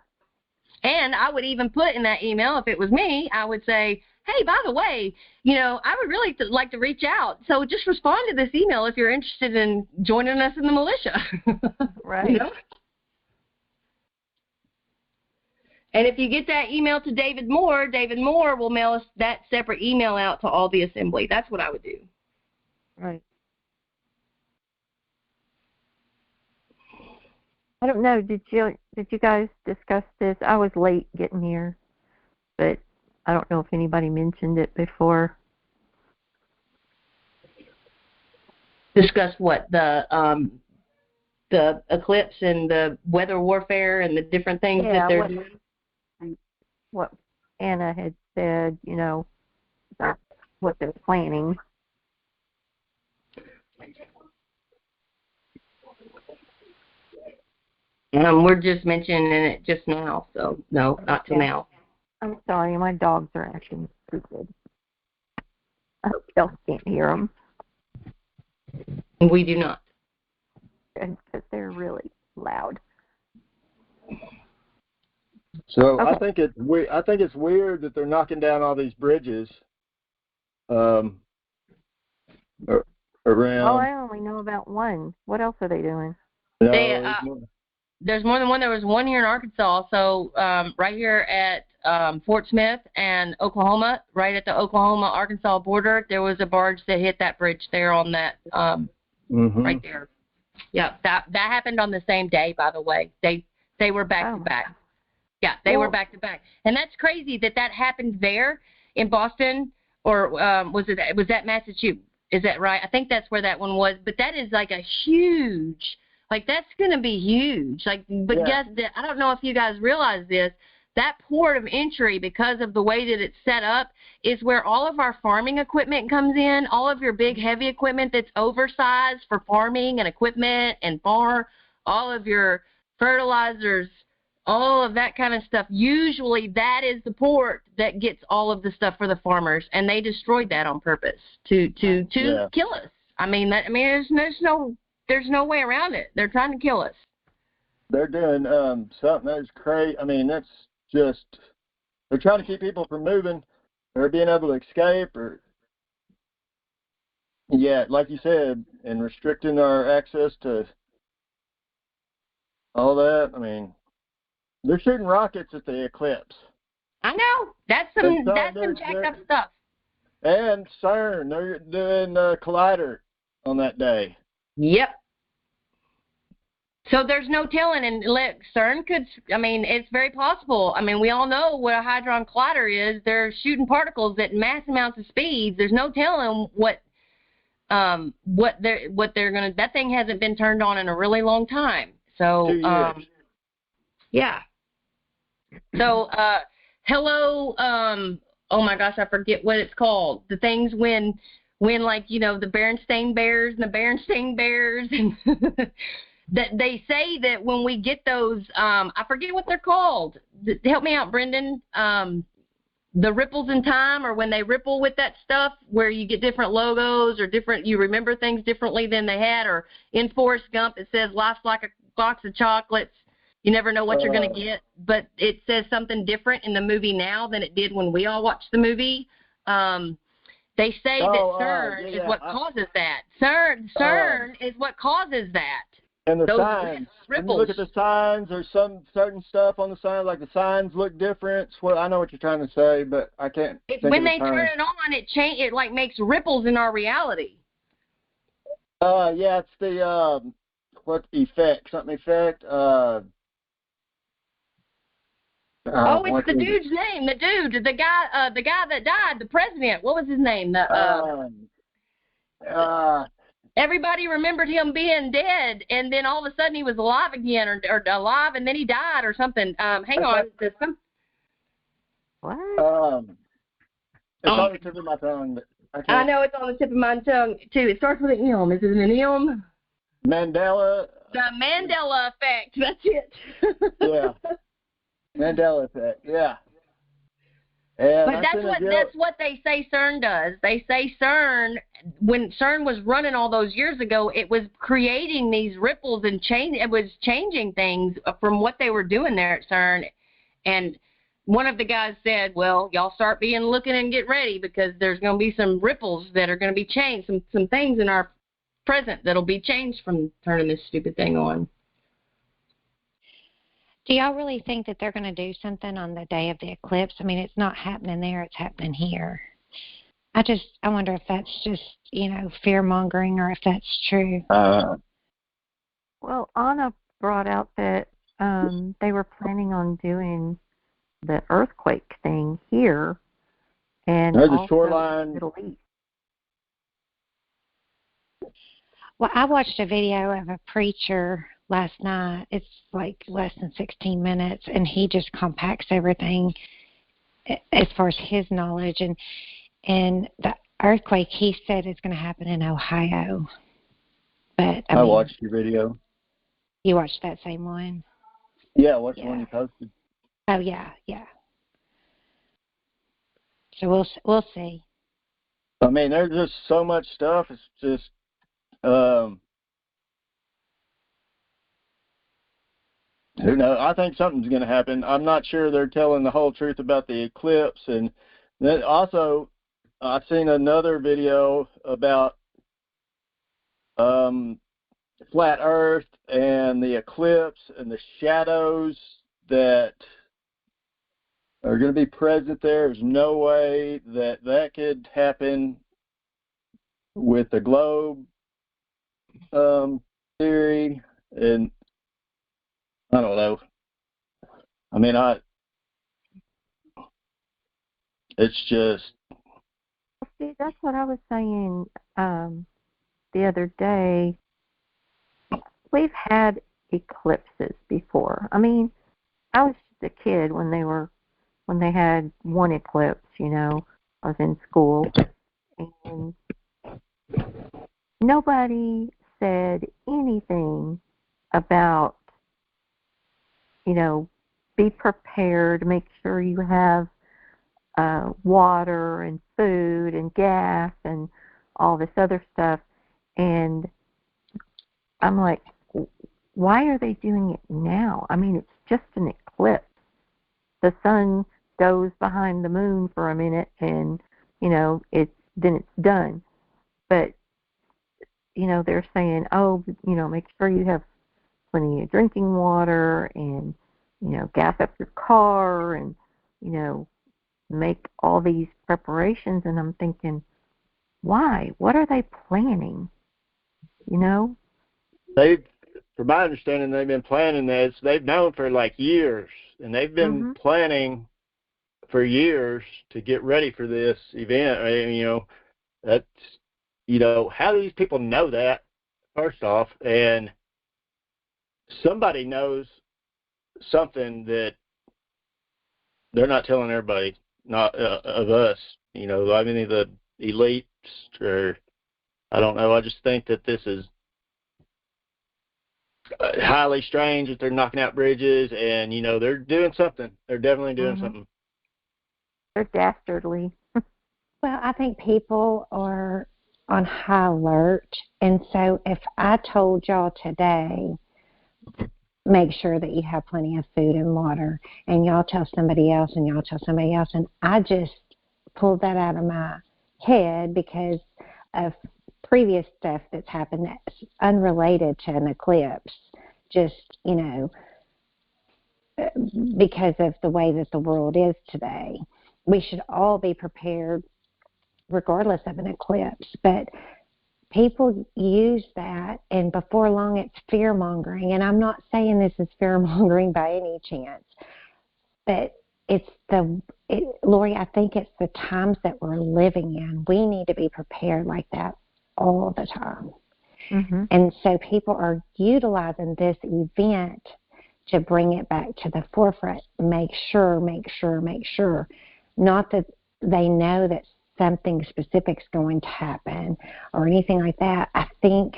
And I would even put in that email, if it was me, I would say, hey, by the way, I would really like to reach out. So just respond to this email if you're interested in joining us in the militia. Right. And if you get that email to David Moore will mail us that separate email out to all the assembly. That's what I would do. Right. I don't know. Did you guys discuss this? I was late getting here, but I don't know if anybody mentioned it before. Discuss what? The eclipse and the weather warfare and the different things that they're doing? What Anna had said, about what they're planning. We're just mentioning it just now, so no, not till now. I'm sorry, my dogs are acting stupid. I hope y'all can't hear them. We do not. Because they're really loud. So okay. I think it's weird that they're knocking down all these bridges around. Oh, I only know about one. What else are they doing? There's more than one. There was one here in Arkansas. So right here at Fort Smith and Oklahoma, right at the Oklahoma-Arkansas border, there was a barge that hit that bridge there on that right there. Yeah, that happened on the same day, by the way. They were back to back. Yeah, they were back to back. And that's crazy that happened there in Boston, or was that Massachusetts? Is that right? I think that's where that one was. But that is like a huge, that's going to be huge. Guess that, I don't know if you guys realize this. That port of entry, because of the way that it's set up, is where all of our farming equipment comes in, all of your big, heavy equipment that's oversized for farming and equipment and all of your fertilizers, all of that kind of stuff. Usually that is the port that gets all of the stuff for the farmers, and they destroyed that on purpose to kill us. There's no way around it. They're trying to kill us. They're doing something that's crazy. That's just, they're trying to keep people from moving or being able to escape, or like you said, and restricting our access to all that. They're shooting rockets at the eclipse. I know. That's some jacked up stuff. And CERN, they're doing Collider on that day. Yep. So there's no telling, and CERN could, it's very possible. We all know what a hadron collider is. They're shooting particles at mass amounts of speeds. There's no telling what they're going to, that thing hasn't been turned on in a really long time. So, 2 years. Yeah. So, hello, oh my gosh, I forget what it's called. The things when the Berenstain Bears and the Berenstain Bears and that they say that when we get those, I forget what they're called. Help me out, Brendan. The ripples in time, or when they ripple with that stuff, where you get different logos or you remember things differently than they had, or in Forrest Gump it says life's like a box of chocolates. You never know what you're going to get, but it says something different in the movie now than it did when we all watched the movie. They say that CERN is what causes that. CERN is what causes that. And the those signs. ripples. When you look at the signs, there's some certain stuff on the signs, like the signs look different. Well, I know what you're trying to say, but I can't. When they turn it on, it makes ripples in our reality. It's the what effect? Something effect. It's the dude's name. The guy that died, the president. What was his name? Everybody remembered him being dead, and then all of a sudden he was alive again, or alive, and then he died, or something. Hang on. What? It's on the tip of my tongue. But I know it's on the tip of my tongue too. It starts with an M. Is it an M? Mandela. The Mandela effect. That's it. Yeah. Mandela effect. Yeah. And but that's what they say CERN does. They say CERN, when CERN was running all those years ago, it was creating these ripples and it was changing things from what they were doing there at CERN. And one of the guys said, well, y'all start looking and get ready, because there's going to be some ripples that are going to be changed, some things in our present that'll be changed from turning this stupid thing on. Do y'all really think that they're going to do something on the day of the eclipse? I mean, it's not happening there, it's happening here. I wonder if that's just, fear mongering, or if that's true. Well, Anna brought out that they were planning on doing the earthquake thing here, and the also shoreline. Middle East. Well, I watched a video of a preacher last night. It's like less than 16 minutes, and he just compacts everything as far as his knowledge. And the earthquake, he said, is going to happen in Ohio. But I mean, watched your video. You watched that same one? Yeah, I watched the one you posted. Oh, yeah. So we'll see. I mean, there's just so much stuff. It's just, who knows? I think something's going to happen. I'm not sure they're telling the whole truth about the eclipse. And then also, I've seen another video about flat Earth and the eclipse and the shadows that are going to be present there. There's no way that could happen with the globe theory. And I don't know. I mean, it's just. See, that's what I was saying the other day. We've had eclipses before. I mean, I was just a kid when they had one eclipse, I was in school, and nobody said anything about, be prepared, make sure you have water and food and gas and all this other stuff. And I'm like, why are they doing it now? I mean, it's just an eclipse. The sun goes behind the moon for a minute, and it's done. But they're saying, make sure you have plenty of drinking water, and gas up your car, and make all these preparations. And I'm thinking, why? What are they planning? From my understanding, they've been planning this. They've known for like years, and they've been planning for years to get ready for this event. I mean, that's, how do these people know that, first off? And somebody knows something that they're not telling everybody, not of us. I mean, the elites, or I don't know. I just think that this is highly strange that they're knocking out bridges, and they're doing something. They're definitely doing something. They're dastardly. Well, I think people are on high alert, and so if I told y'all today, make sure that you have plenty of food and water, and y'all tell somebody else, and y'all tell somebody else, and I just pulled that out of my head because of previous stuff that's happened that's unrelated to an eclipse, just, because of the way that the world is today. We should all be prepared regardless of an eclipse, but people use that, and before long it's fear-mongering. And I'm not saying this is fear-mongering by any chance, but Lori, I think it's the times that we're living in. We need to be prepared like that all the time. And so people are utilizing this event to bring it back to the forefront. Make sure. Not that they know that something specific is going to happen or anything like that. I think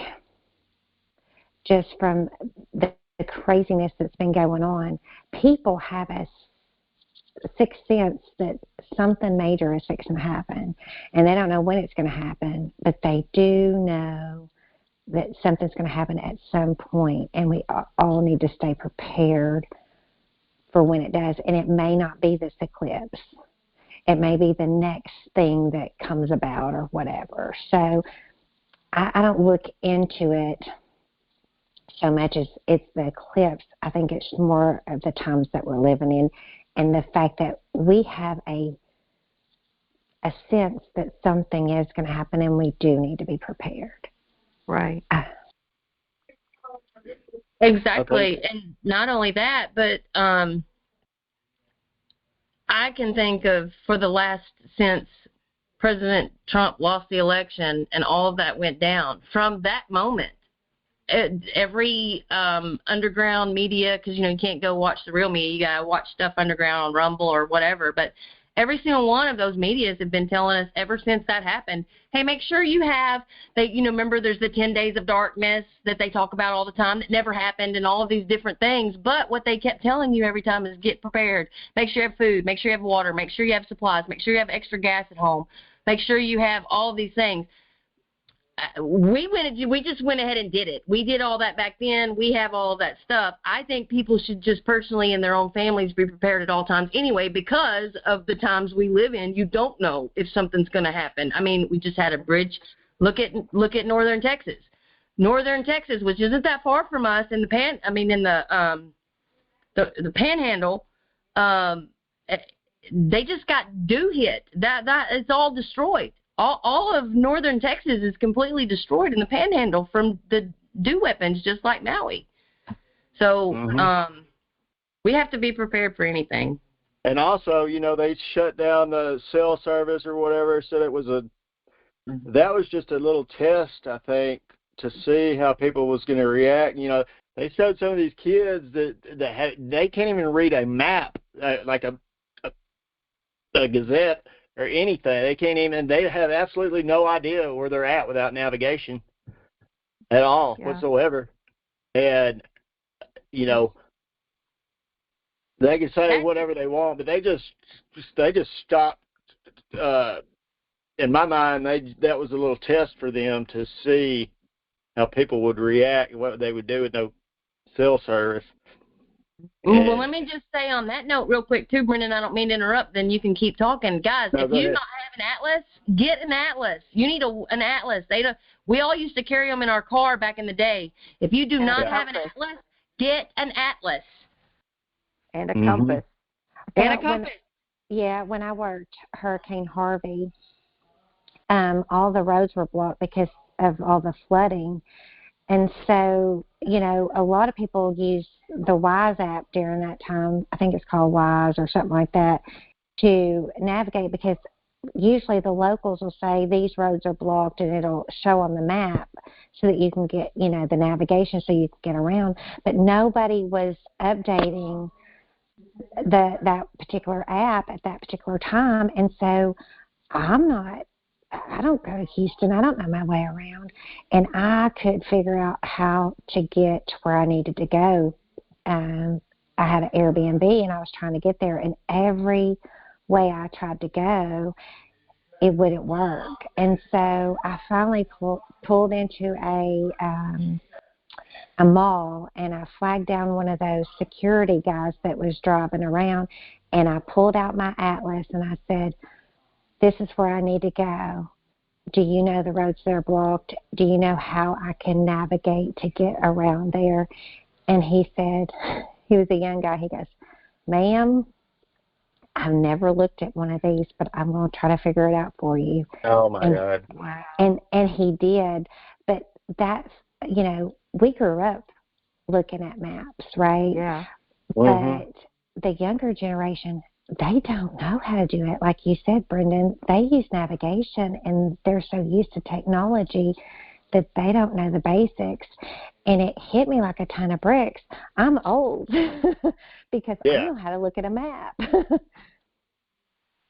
just from the craziness that's been going on, people have a sixth sense that something major is fixing to happen, and they don't know when it's going to happen, but they do know that something's going to happen at some point, and we all need to stay prepared for when it does. And it may not be this eclipse. It may be the next thing that comes about or whatever. So I don't look into it so much as it's the eclipse. I think it's more of the times that we're living in and the fact that we have a sense that something is going to happen and we do need to be prepared. Right. Exactly. And not only that, but I can think of since President Trump lost the election and all of that went down, from that moment, every underground media, because, you can't go watch the real media. You got to watch stuff underground on Rumble or whatever. But every single one of those medias have been telling us ever since that happened, hey, make sure you have, remember there's the 10 days of darkness that they talk about all the time that never happened and all of these different things. But what they kept telling you every time is get prepared. Make sure you have food. Make sure you have water. Make sure you have supplies. Make sure you have extra gas at home. Make sure you have all of these things. We just went ahead and did it. We did all that back then. We have all of that stuff. I think people should just personally in their own families be prepared at all times anyway, because of the times we live in. You don't know if something's going to happen. I mean, we just had a bridge. Look at northern Texas. Northern Texas, which isn't that far from us, in the Panhandle. They just got dew hit. That it's all destroyed. All of northern Texas is completely destroyed in the Panhandle from the dew weapons, just like Maui. So we have to be prepared for anything. And also, they shut down the cell service or whatever. Said it was that was just a little test, I think, to see how people was going to react. They showed some of these kids that they can't even read a map, like a Gazette or anything. They have absolutely no idea where they're at without navigation at all whatsoever. And, they can say whatever they want, but they just stopped. In my mind, that was a little test for them to see how people would react and what they would do with no cell service. Well, let me just say on that note real quick, too, Brendan, I don't mean to interrupt, then you can keep talking. Guys, if you not have an atlas, get an atlas. You need an atlas. We all used to carry them in our car back in the day. If you do not have an atlas, get an atlas. And a compass. And a compass. When I worked Hurricane Harvey, all the roads were blocked because of all the flooding. And so, a lot of people use the WISE app during that time. I think it's called WISE or something like that, to navigate, because usually the locals will say these roads are blocked and it'll show on the map so that you can get, the navigation so you can get around. But nobody was updating that particular app at that particular time. And so I don't go to Houston. I don't know my way around. And I could figure out how to get to where I needed to go. I had an Airbnb and I was trying to get there. And every way I tried to go, it wouldn't work. And so I finally pulled into a mall, and I flagged down one of those security guys that was driving around. And I pulled out my atlas and I said, this is where I need to go. Do you know the roads that are blocked? Do you know how I can navigate to get around there? And he said, he was a young guy, he goes, ma'am, I've never looked at one of these, but I'm going to try to figure it out for you. Oh, my God. Wow. And he did. But that's, we grew up looking at maps, right? Yeah. But the younger generation, they don't know how to do it. Like you said, Brendan, they use navigation, and they're so used to technology that they don't know the basics. And it hit me like a ton of bricks. I'm old because I know how to look at a map.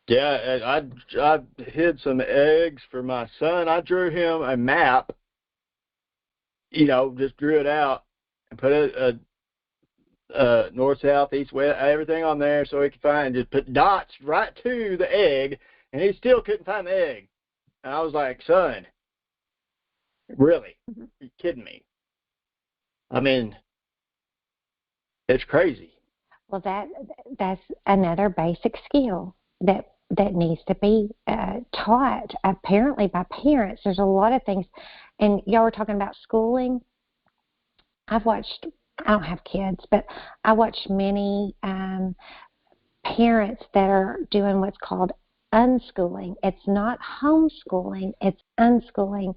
Yeah, I hid some eggs for my son. I drew him a map, just drew it out and put it north, south, east, west, everything on there so he could find, just put dots right to the egg, and he still couldn't find the egg. And I was like, son, really? You're kidding me? I mean, it's crazy. Well, that's another basic skill that needs to be taught apparently by parents. There's a lot of things, and y'all were talking about schooling. I don't have kids, but I watch many parents that are doing what's called unschooling. It's not homeschooling, it's unschooling.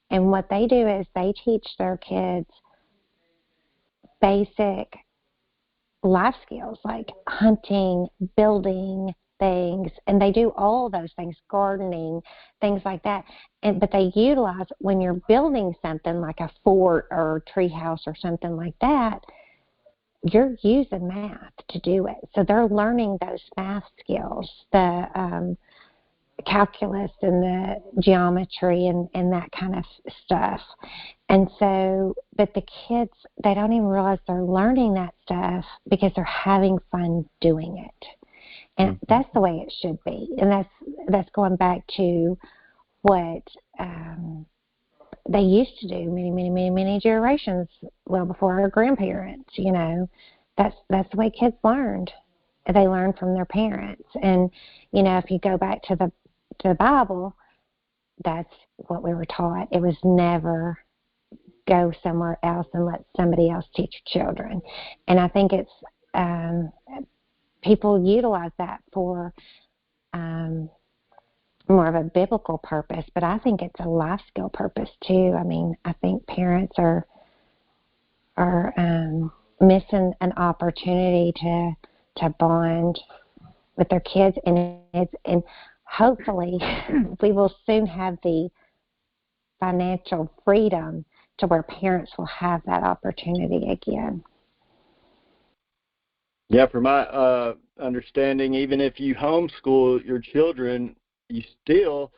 And what they do is they teach their kids basic life skills like hunting, building things, and they do all those things, gardening, things like that. But they utilize, when you're building something like a fort or tree house or something like that, you're using math to do it. So they're learning those math skills, the calculus and the geometry and that kind of stuff. And so, but the kids, they don't even realize they're learning that stuff because they're having fun doing it. And that's the way it should be. And that's going back to what they used to do many generations, well before our grandparents. That's the way kids learned. They learned from their parents. And if you go back to the Bible, that's what we were taught. It was never go somewhere else and let somebody else teach children. And I think it's people utilize that for more of a biblical purpose, but I think it's a life skill purpose too. I mean, I think parents are missing an opportunity to bond with their kids, and hopefully we will soon have the financial freedom to where parents will have that opportunity again. Yeah, from my understanding, even if you homeschool your children, you still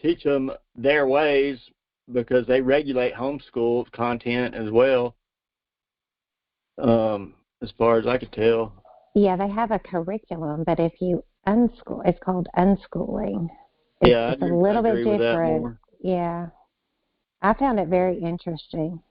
teach them their ways because they regulate homeschool content as well, as far as I could tell. Yeah, they have a curriculum, but if you unschool, it's called unschooling. It's a little bit different. Yeah. I found it very interesting.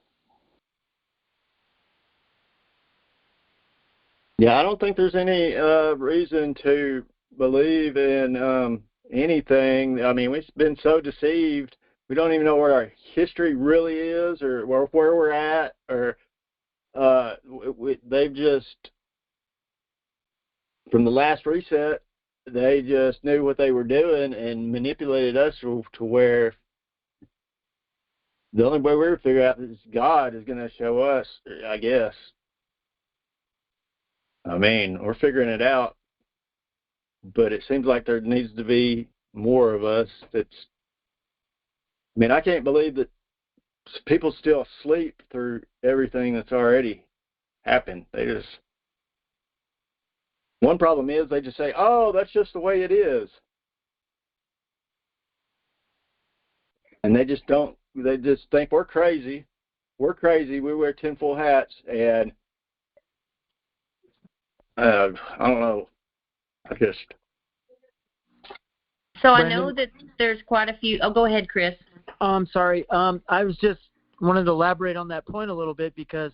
Yeah, I don't think there's any reason to believe in anything. I mean, we've been so deceived. We don't even know what our history really is, or where we're at, or they've just, from the last reset, they just knew what they were doing and manipulated us to where the only way we would figure out is God is going to show us, I guess. I mean, we're figuring it out, but it seems like there needs to be more of us. I mean, I can't believe that people still sleep through everything that's already happened. One problem is they just say, oh, that's just the way it is. And they just think we're crazy. We're crazy. We wear tinfoil hats, and I don't know. So I know that there's quite a few. Oh, go ahead, Chris. I'm sorry. I was just wanted to elaborate on that point a little bit because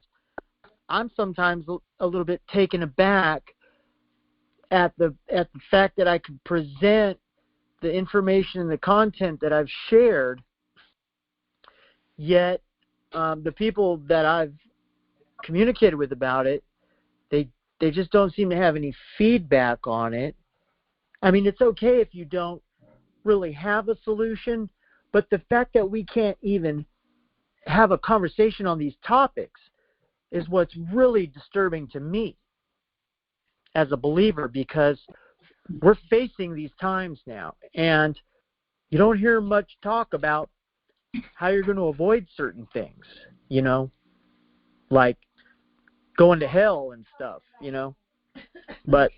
I'm sometimes a little bit taken aback at the fact that I could present the information and the content that I've shared, yet the people that I've communicated with about it, they just don't seem to have any feedback on it. I mean, it's okay if you don't really have a solution, but the fact that we can't even have a conversation on these topics is what's really disturbing to me as a believer, because we're facing these times now, and you don't hear much talk about how you're going to avoid certain things, like going to hell and stuff, But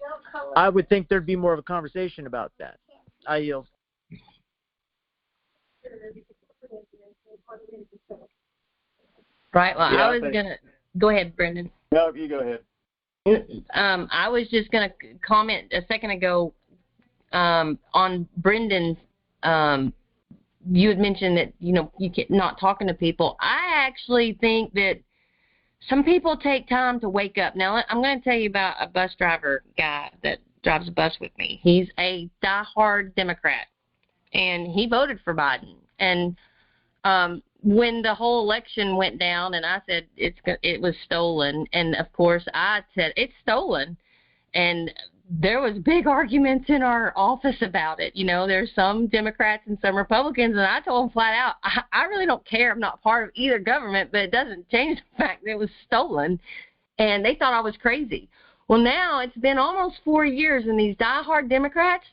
I would think there'd be more of a conversation about that. I yield. Right. Well, yeah, I was going to go ahead, Brendan. No, you go ahead. I was just going to comment a second ago on Brendan's. You had mentioned that you not talking to people. I actually think that some people take time to wake up. Now, I'm going to tell you about a bus driver guy that drives a bus with me. He's a diehard Democrat, and he voted for Biden. And when the whole election went down, and I said it was stolen, and of course I said it's stolen, and there was big arguments in our office about it. You know, there's some Democrats and some Republicans, and I told them flat out, I really don't care. I'm not part of either government, but it doesn't change the fact that it was stolen, and they thought I was crazy. Well, now it's been almost 4 years, and these diehard Democrats,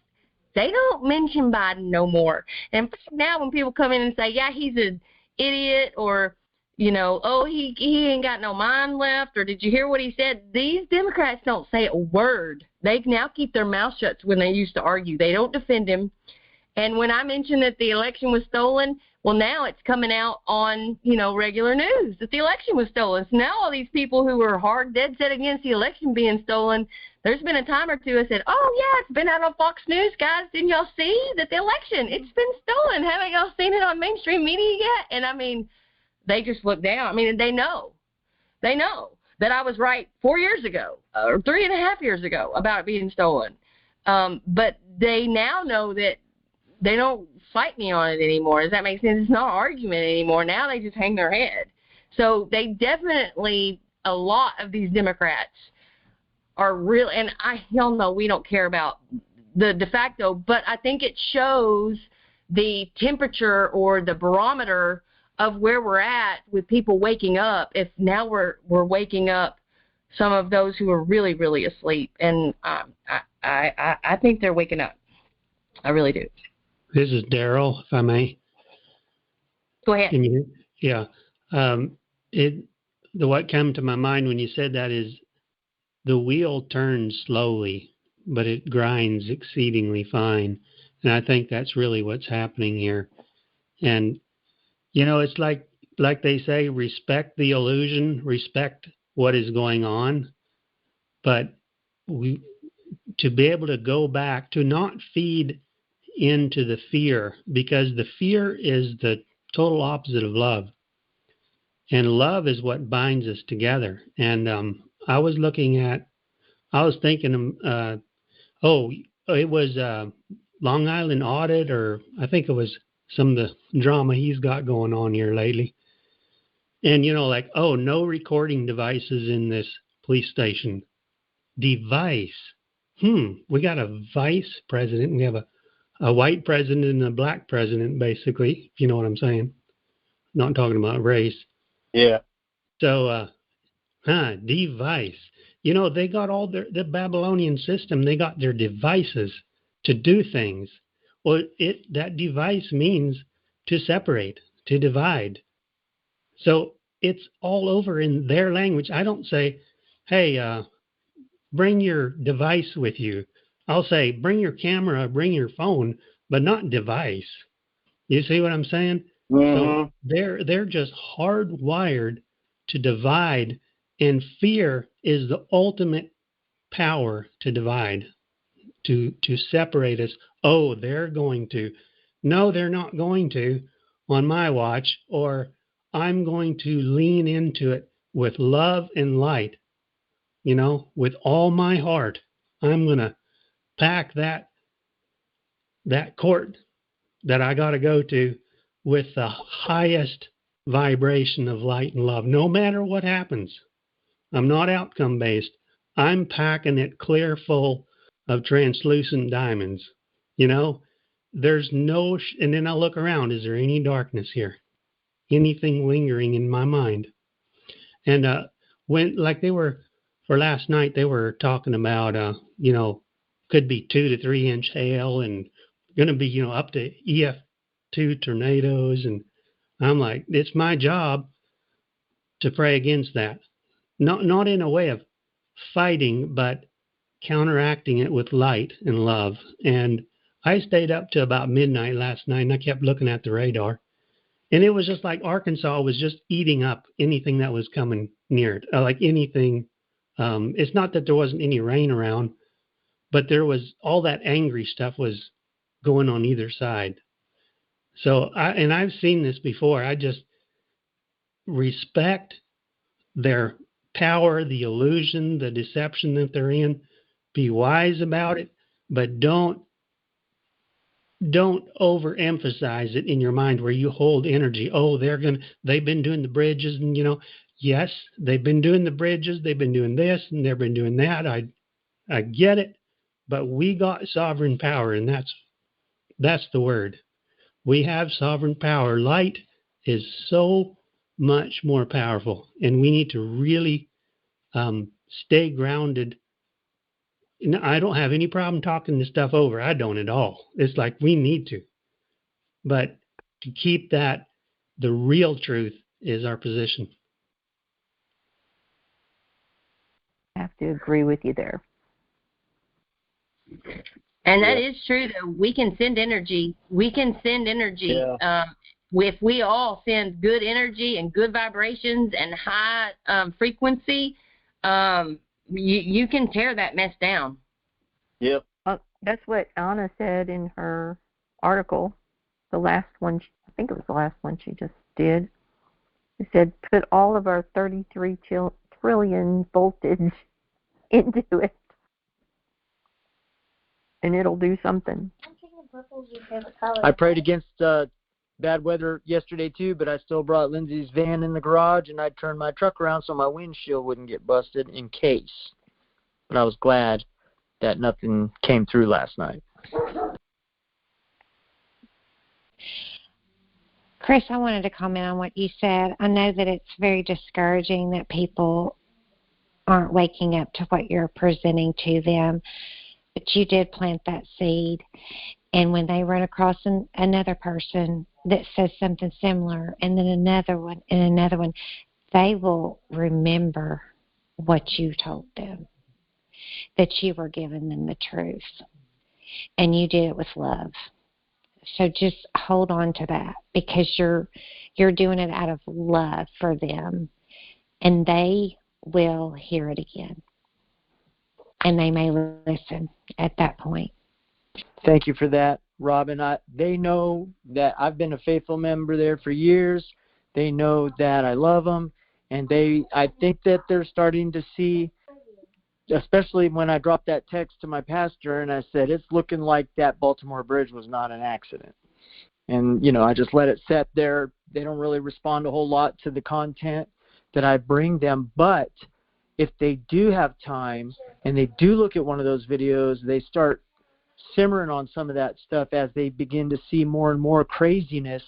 they don't mention Biden no more. And now when people come in and say, yeah, he's an idiot, or, you know, oh, he ain't got no mind left, or did you hear what he said? These Democrats don't say a word. They now keep their mouth shut when they used to argue. They don't defend him. And when I mentioned that the election was stolen, well, now it's coming out on, you know, regular news that the election was stolen. So now all these people who were hard, dead set against the election being stolen, there's been a time or two I said, oh, yeah, it's been out on Fox News, guys. Didn't y'all see that the election, it's been stolen? Haven't y'all seen it on mainstream media yet? And, I mean, they just look down. I mean, they know. They know that I was right 4 years ago or 3.5 years ago about it being stolen. But they now know that they don't fight me on it anymore. Does that make sense? It's not an argument anymore. Now they just hang their head. So they definitely, a lot of these Democrats are real, and y'all know we don't care about the de facto, but I think it shows the temperature or the barometer of where we're at with people waking up. If now we're waking up some of those who are really, really asleep, and I think they're waking up. I really do. This is Daryl, if I may. Go ahead. Can you hear? Yeah. What came to my mind when you said that is the wheel turns slowly, but it grinds exceedingly fine. And I think that's really what's happening here. And, you know, it's like they say, respect the illusion, respect what is going on. But to be able to go back, to not feed into the fear, because the fear is the total opposite of love, and love is what binds us together. And I was thinking it was Long Island audit, or I think it was some of the drama he's got going on here lately. And, you know, like, oh, no recording devices in this police station. Device. We got a vice president. We have a white president and a black president, basically, if you know what I'm saying. Not talking about race. Yeah. So, device. You know, they got all the Babylonian system. They got their devices to do things. Well, that device means to separate, to divide. So it's all over in their language. I don't say, hey, bring your device with you. I'll say, bring your camera, bring your phone, but not device. You see what I'm saying? Mm-hmm. So they're just hardwired to divide, and fear is the ultimate power to divide, to separate us. Oh, they're going to. No, they're not going to on my watch, or I'm going to lean into it with love and light, you know, with all my heart. I'm going to pack that court that I got to go to with the highest vibration of light and love, no matter what happens. I'm not outcome based. I'm packing it clear full of translucent diamonds. You know, there's no, and then I look around, is there any darkness here? Anything lingering in my mind? And when, like they were, for last night, they were talking about, you know, could be 2 to 3 inch hail and going to be, you know, up to EF2 tornadoes. And I'm like, it's my job to pray against that. Not in a way of fighting, but counteracting it with light and love. And I stayed up to about midnight last night, and I kept looking at the radar. And it was just like Arkansas was just eating up anything that was coming near it, like anything. It's not that there wasn't any rain around, but there was all that angry stuff was going on either side. So, I've seen this before. I just respect their power, the illusion, the deception that they're in. Be wise about it, but don't overemphasize it in your mind where you hold energy. Oh, they've been doing the bridges, and yes, they've been doing the bridges, they've been doing this, and they've been doing that. I get it, but we got sovereign power, and that's the word. We have sovereign power. Light is so much more powerful, and we need to really stay grounded. I don't have any problem talking this stuff over. I don't at all. It's like we need to. But to keep that, the real truth is our position. I have to agree with you there. And that is true, though. We can send energy. Yeah. If we all send good energy and good vibrations and high frequency, you can tear that mess down. Yep. That's what Anna said in her article, the last one. I think it was the last one she just did. She said, put all of our 33 trillion voltage into it, and it'll do something. I prayed against bad weather yesterday too, but I still brought Lindsay's van in the garage, and I turned my truck around so my windshield wouldn't get busted in case. But I was glad that nothing came through last night. Chris, I wanted to comment on what you said. I know that it's very discouraging that people aren't waking up to what you're presenting to them, but you did plant that seed. And when they run across another person that says something similar, and then another one, and another one, they will remember what you told them, that you were giving them the truth, and you did it with love. So just hold on to that, because you're doing it out of love for them, and they will hear it again, and they may listen at that point. Thank you for that, Robin. They know that I've been a faithful member there for years. They know that I love them, and I think that they're starting to see, especially when I dropped that text to my pastor and I said, it's looking like that Baltimore Bridge was not an accident. And, I just let it sit there. They don't really respond a whole lot to the content that I bring them. But if they do have time and they do look at one of those videos, they start simmering on some of that stuff as they begin to see more and more craziness.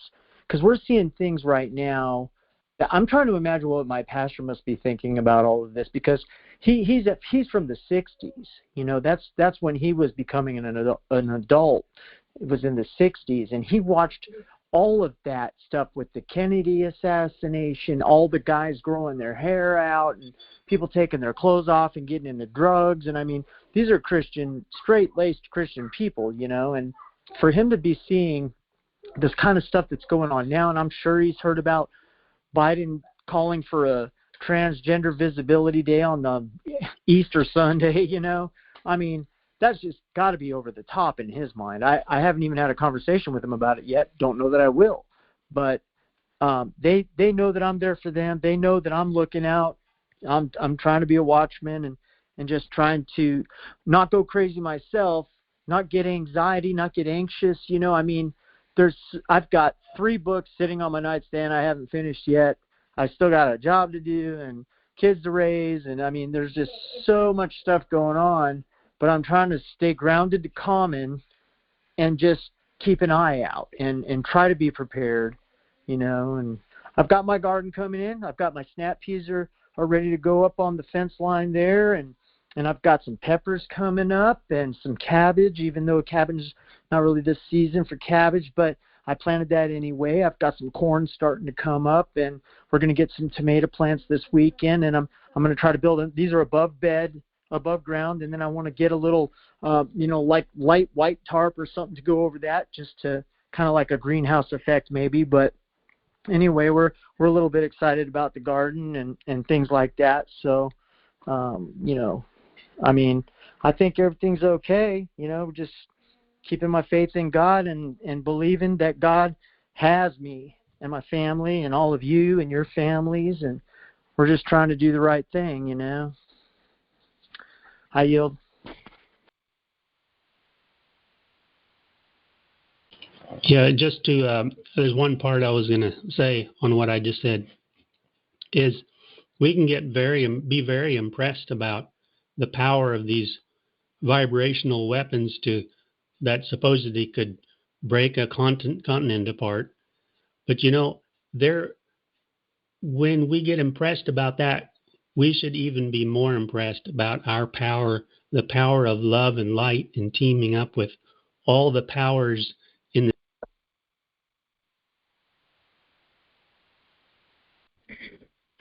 Because we're seeing things right now that I'm trying to imagine what my pastor must be thinking about all of this, because he's from the 60s. That's when he was becoming an adult. It was in the 60s, and he watched all of that stuff with the Kennedy assassination, all the guys growing their hair out and people taking their clothes off and getting into drugs. And I mean, these are straight-laced Christian people, and for him to be seeing this kind of stuff that's going on now, and I'm sure he's heard about Biden calling for a transgender visibility day on the Easter Sunday, I mean, that's just got to be over the top in his mind. I haven't even had a conversation with him about it yet. Don't know that I will. But they know that I'm there for them. They know that I'm looking out. I'm trying to be a watchman and just trying to not go crazy myself, not get anxiety, not get anxious. I mean, I've got 3 books sitting on my nightstand I haven't finished yet. I still got a job to do and kids to raise. And I mean, there's just so much stuff going on. But I'm trying to stay grounded to common and just keep an eye out and try to be prepared, and I've got my garden coming in. I've got my snap peas are ready to go up on the fence line there, and I've got some peppers coming up and some cabbage, even though cabbage is not really this season for cabbage, but I planted that anyway. I've got some corn starting to come up, and we're going to get some tomato plants this weekend, and I'm going to try to build them. These are above ground, and then I want to get a little like light white tarp or something to go over that, just to kind of like a greenhouse effect maybe. But anyway, we're a little bit excited about the garden and things like that. So I mean, I think everything's okay, just keeping my faith in God and believing that God has me and my family and all of you and your families, and we're just trying to do the right thing, you know. I yield. Yeah, just to there's one part I was going to say on what I just said is we can be very impressed about the power of these vibrational weapons that supposedly could break a continent apart. But you know, when we get impressed about that, we should even be more impressed about our power, the power of love and light, and teaming up with all the powers in the.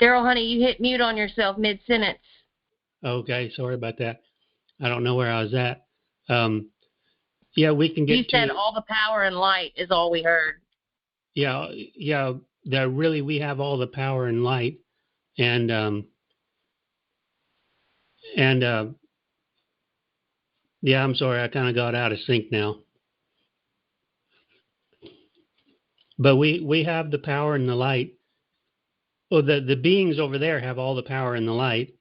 Daryl, honey, you hit mute on yourself mid-sentence. Okay, sorry about that. I don't know where I was at. Yeah, we can get. You said all the power and light is all we heard. Yeah. That really we have all the power and light, and yeah, I'm sorry, I kind of got out of sync now. But we have the power and the light. Well, the beings over there have all the power and the light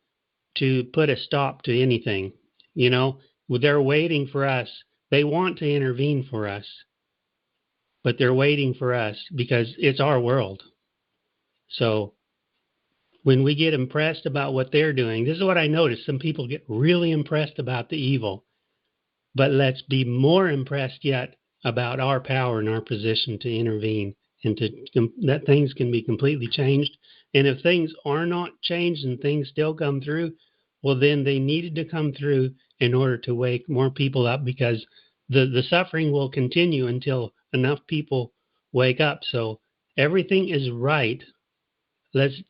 to put a stop to anything. You know, they're waiting for us. They want to intervene for us, but they're waiting for us because it's our world. So when we get impressed about what they're doing, this is what I noticed. Some people get really impressed about the evil, but let's be more impressed yet about our power and our position to intervene and that things can be completely changed. And if things are not changed and things still come through, well, then they needed to come through in order to wake more people up, because the suffering will continue until enough people wake up. So everything is right. That's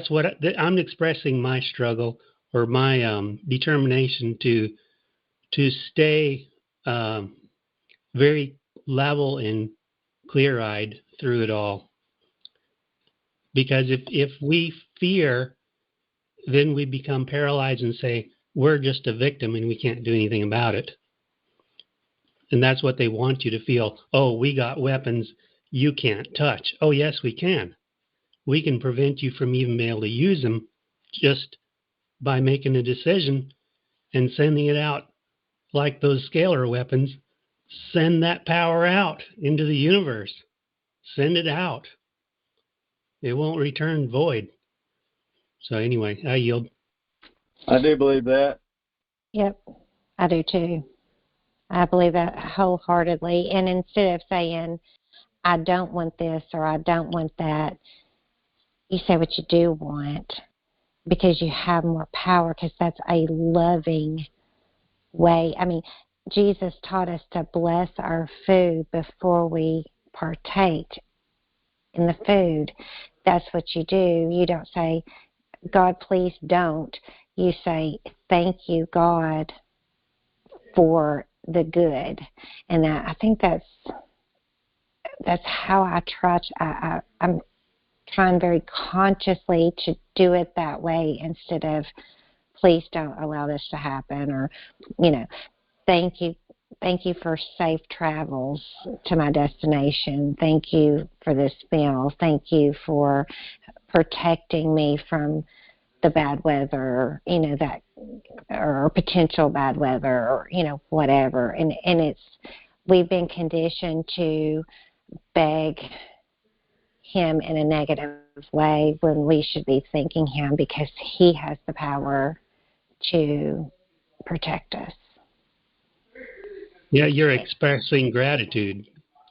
what I'm expressing, my struggle or my determination to stay very level and clear-eyed through it all. Because if we fear, then we become paralyzed and say, we're just a victim and we can't do anything about it. And that's what they want you to feel. Oh, we got weapons you can't touch. Oh, yes, we can. We can prevent you from even being able to use them just by making a decision and sending it out like those scalar weapons. Send that power out into the universe. Send it out. It won't return void. So anyway, I yield. I do believe that. Yep, I do too. I believe that wholeheartedly. And instead of saying, I don't want this or I don't want that, you say what you do want, because you have more power, because that's a loving way. I mean, Jesus taught us to bless our food before we partake in the food. That's what you do. You don't say, God, please don't. You say, thank you, God, for the good. And I think that's how I try. I'm trying very consciously to do it that way, instead of please don't allow this to happen, or thank you for safe travels to my destination. Thank you for this meal. Thank you for protecting me from the bad weather, that, or potential bad weather, or whatever. And we've been conditioned to beg him in a negative way when we should be thanking him, because he has the power to protect us. Yeah, you're expressing gratitude,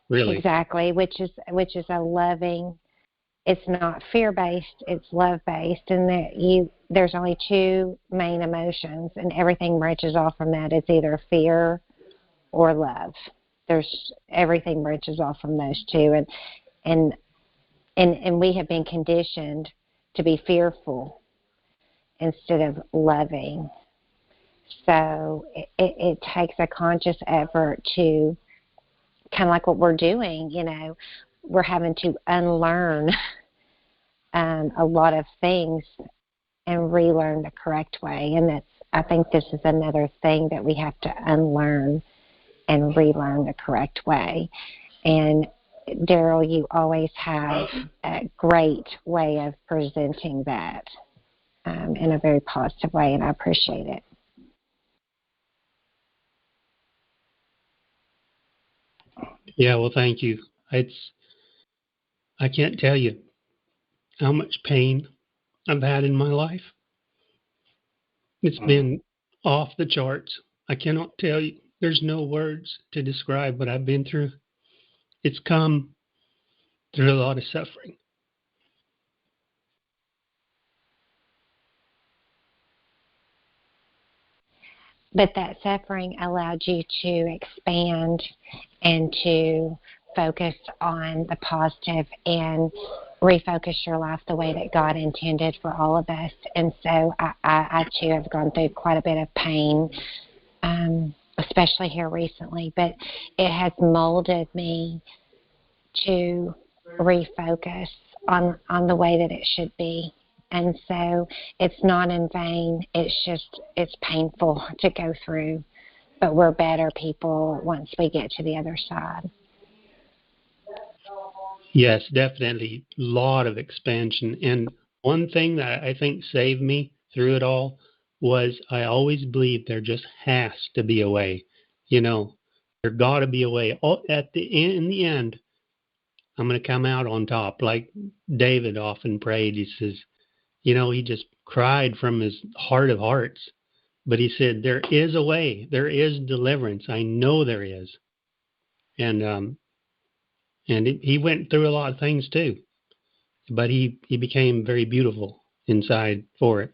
really. Exactly, which is a loving. It's not fear-based; it's love-based, and there's only two main emotions, and everything branches off from that. It's either fear or love. Everything branches off from those two, and we have been conditioned to be fearful instead of loving. So it takes a conscious effort to, kind of like what we're doing, we're having to unlearn a lot of things and relearn the correct way. And I think this is another thing that we have to unlearn and relearn the correct way. And Daryl, you always have a great way of presenting that in a very positive way, and I appreciate it. Yeah, well, thank you. I can't tell you how much pain I've had in my life. It's been off the charts. I cannot tell you. There's no words to describe what I've been through. It's come through a lot of suffering. But that suffering allowed you to expand and to focus on the positive and refocus your life the way that God intended for all of us. And so I too have gone through quite a bit of pain, especially here recently, but it has molded me to refocus on the way that it should be. And so it's not in vain. It's painful to go through, but we're better people once we get to the other side. Yes, definitely. A lot of expansion. And one thing that I think saved me through it all was I always believed there just has to be a way. There got to be a way. In the end, I'm going to come out on top. Like David often prayed. He says, he just cried from his heart of hearts. But he said, there is a way. There is deliverance. I know there is. And he went through a lot of things too. But he became very beautiful inside for it.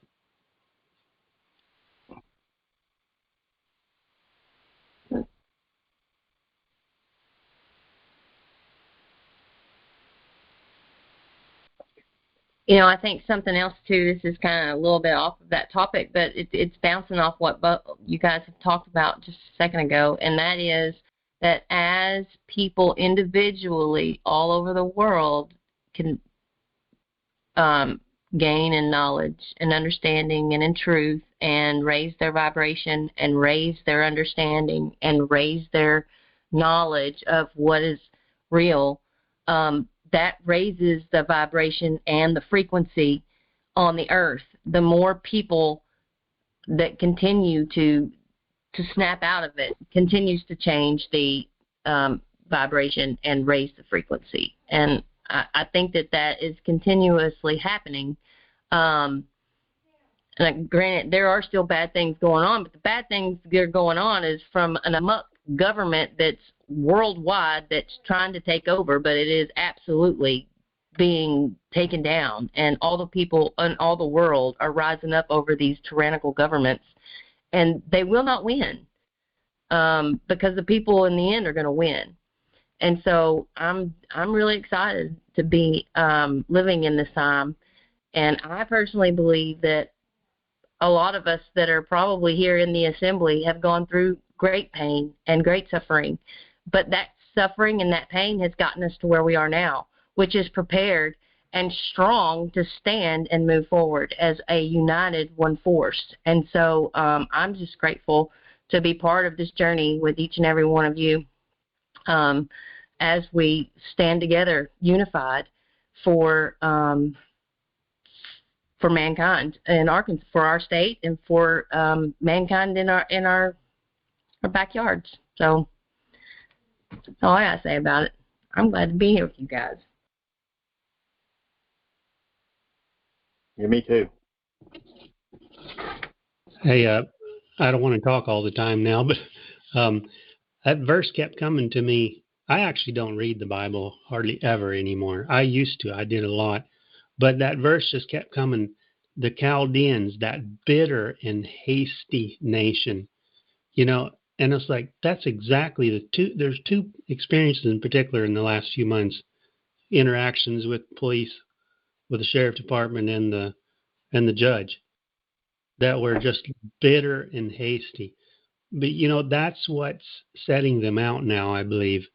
I think something else too, this is kind of a little bit off of that topic, but it's bouncing off what you guys have talked about just a second ago, and that is that as people individually all over the world can gain in knowledge and understanding and in truth and raise their vibration and raise their understanding and raise their knowledge of what is real, that raises the vibration and the frequency on the earth. The more people that continue to snap out of it continues to change the vibration and raise the frequency. And I think that is continuously happening. And granted, there are still bad things going on, but the bad things that are going on is from an amok government that's worldwide that's trying to take over, but it is absolutely being taken down. And all the people in all the world are rising up over these tyrannical governments, and they will not win because the people in the end are going to win. And so I'm really excited to be living in this time. And I personally believe that a lot of us that are probably here in the assembly have gone through great pain and great suffering. But that suffering and that pain has gotten us to where we are now, which is prepared and strong to stand and move forward as a united one force. And so I'm just grateful to be part of this journey with each and every one of you as we stand together unified for mankind in Arkansas, for our state, and for mankind in our backyards. So that's all I gotta say about it. I'm glad to be here with you guys. Yeah, me too. Hey, I don't want to talk all the time now, but that verse kept coming to me. I actually don't read the Bible hardly ever anymore. I used to. I did a lot. But that verse just kept coming. The Chaldeans, that bitter and hasty nation, and it's like, that's exactly there's two experiences in particular in the last few months, interactions with police, with the sheriff department and the judge, that were just bitter and hasty. But, that's what's setting them out now, I believe.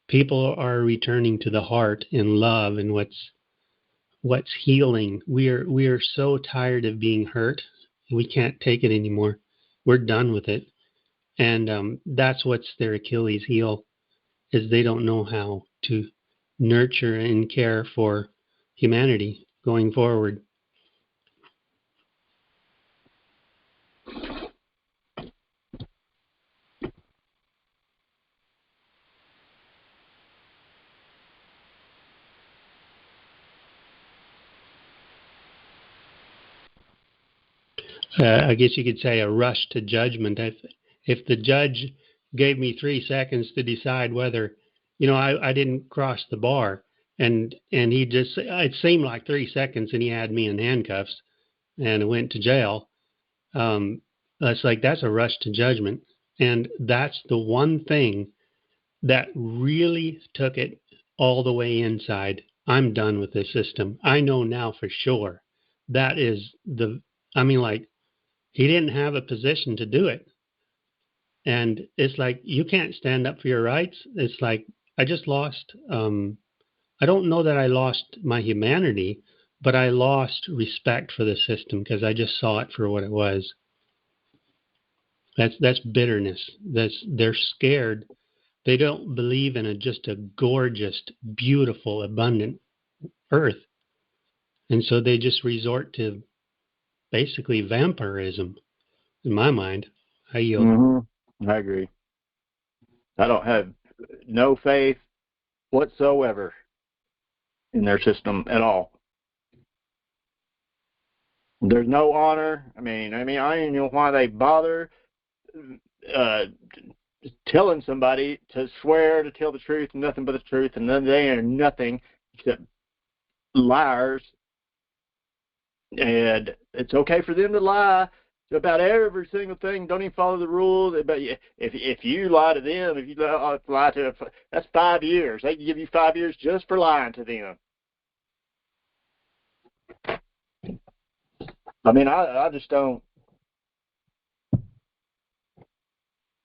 People are returning to the heart and love and what's healing. We are so tired of being hurt. We can't take it anymore. We're done with it. And that's what's their Achilles heel, is they don't know how to nurture and care for humanity going forward. I guess you could say a rush to judgment. If the judge gave me 3 seconds to decide whether, I didn't cross the bar, and he just, it seemed like 3 seconds, and he had me in handcuffs, and I went to jail. That's a rush to judgment, and that's the one thing that really took it all the way inside. I'm done with this system. I know now for sure. That is he didn't have a position to do it. And it's like, you can't stand up for your rights. It's like, I just lost, I don't know that I lost my humanity, but I lost respect for the system because I just saw it for what it was. That's bitterness. They're scared. They don't believe in just a gorgeous, beautiful, abundant earth. And so they just resort to basically vampirism, in my mind. I yield. Mm-hmm. I agree. I don't have no faith whatsoever in their system at all. There's no honor. I mean, I don't even know why they bother telling somebody to swear to tell the truth, nothing but the truth, and then they are nothing except liars. And it's okay for them to lie about every single thing. Don't even follow the rules. But if you lie to them, if you lie to, that's 5 years. They can give you 5 years just for lying to them. I mean, I just don't.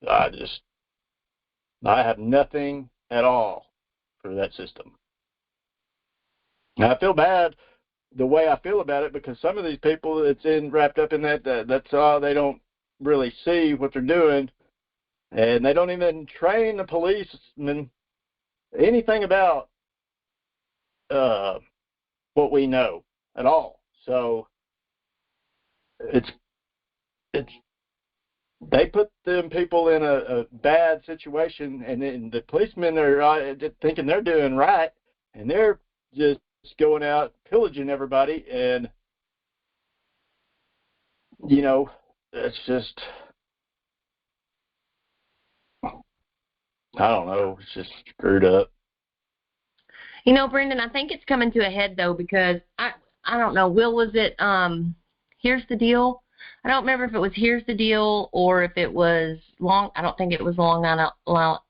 I have nothing at all for that system. And I feel bad the way I feel about it because some of these people that's wrapped up in that's all, they don't really see what they're doing, and they don't even train the policemen anything about what we know at all. So it's they put them people in a bad situation, and then the policemen are thinking they're doing right, and they're just going out pillaging everybody, and it's just, I don't know, it's just screwed up. Brendan, I think it's coming to a head though, because I don't know, Will, was it Here's the Deal? I don't remember if it was Here's the Deal or if it was I don't think it was Long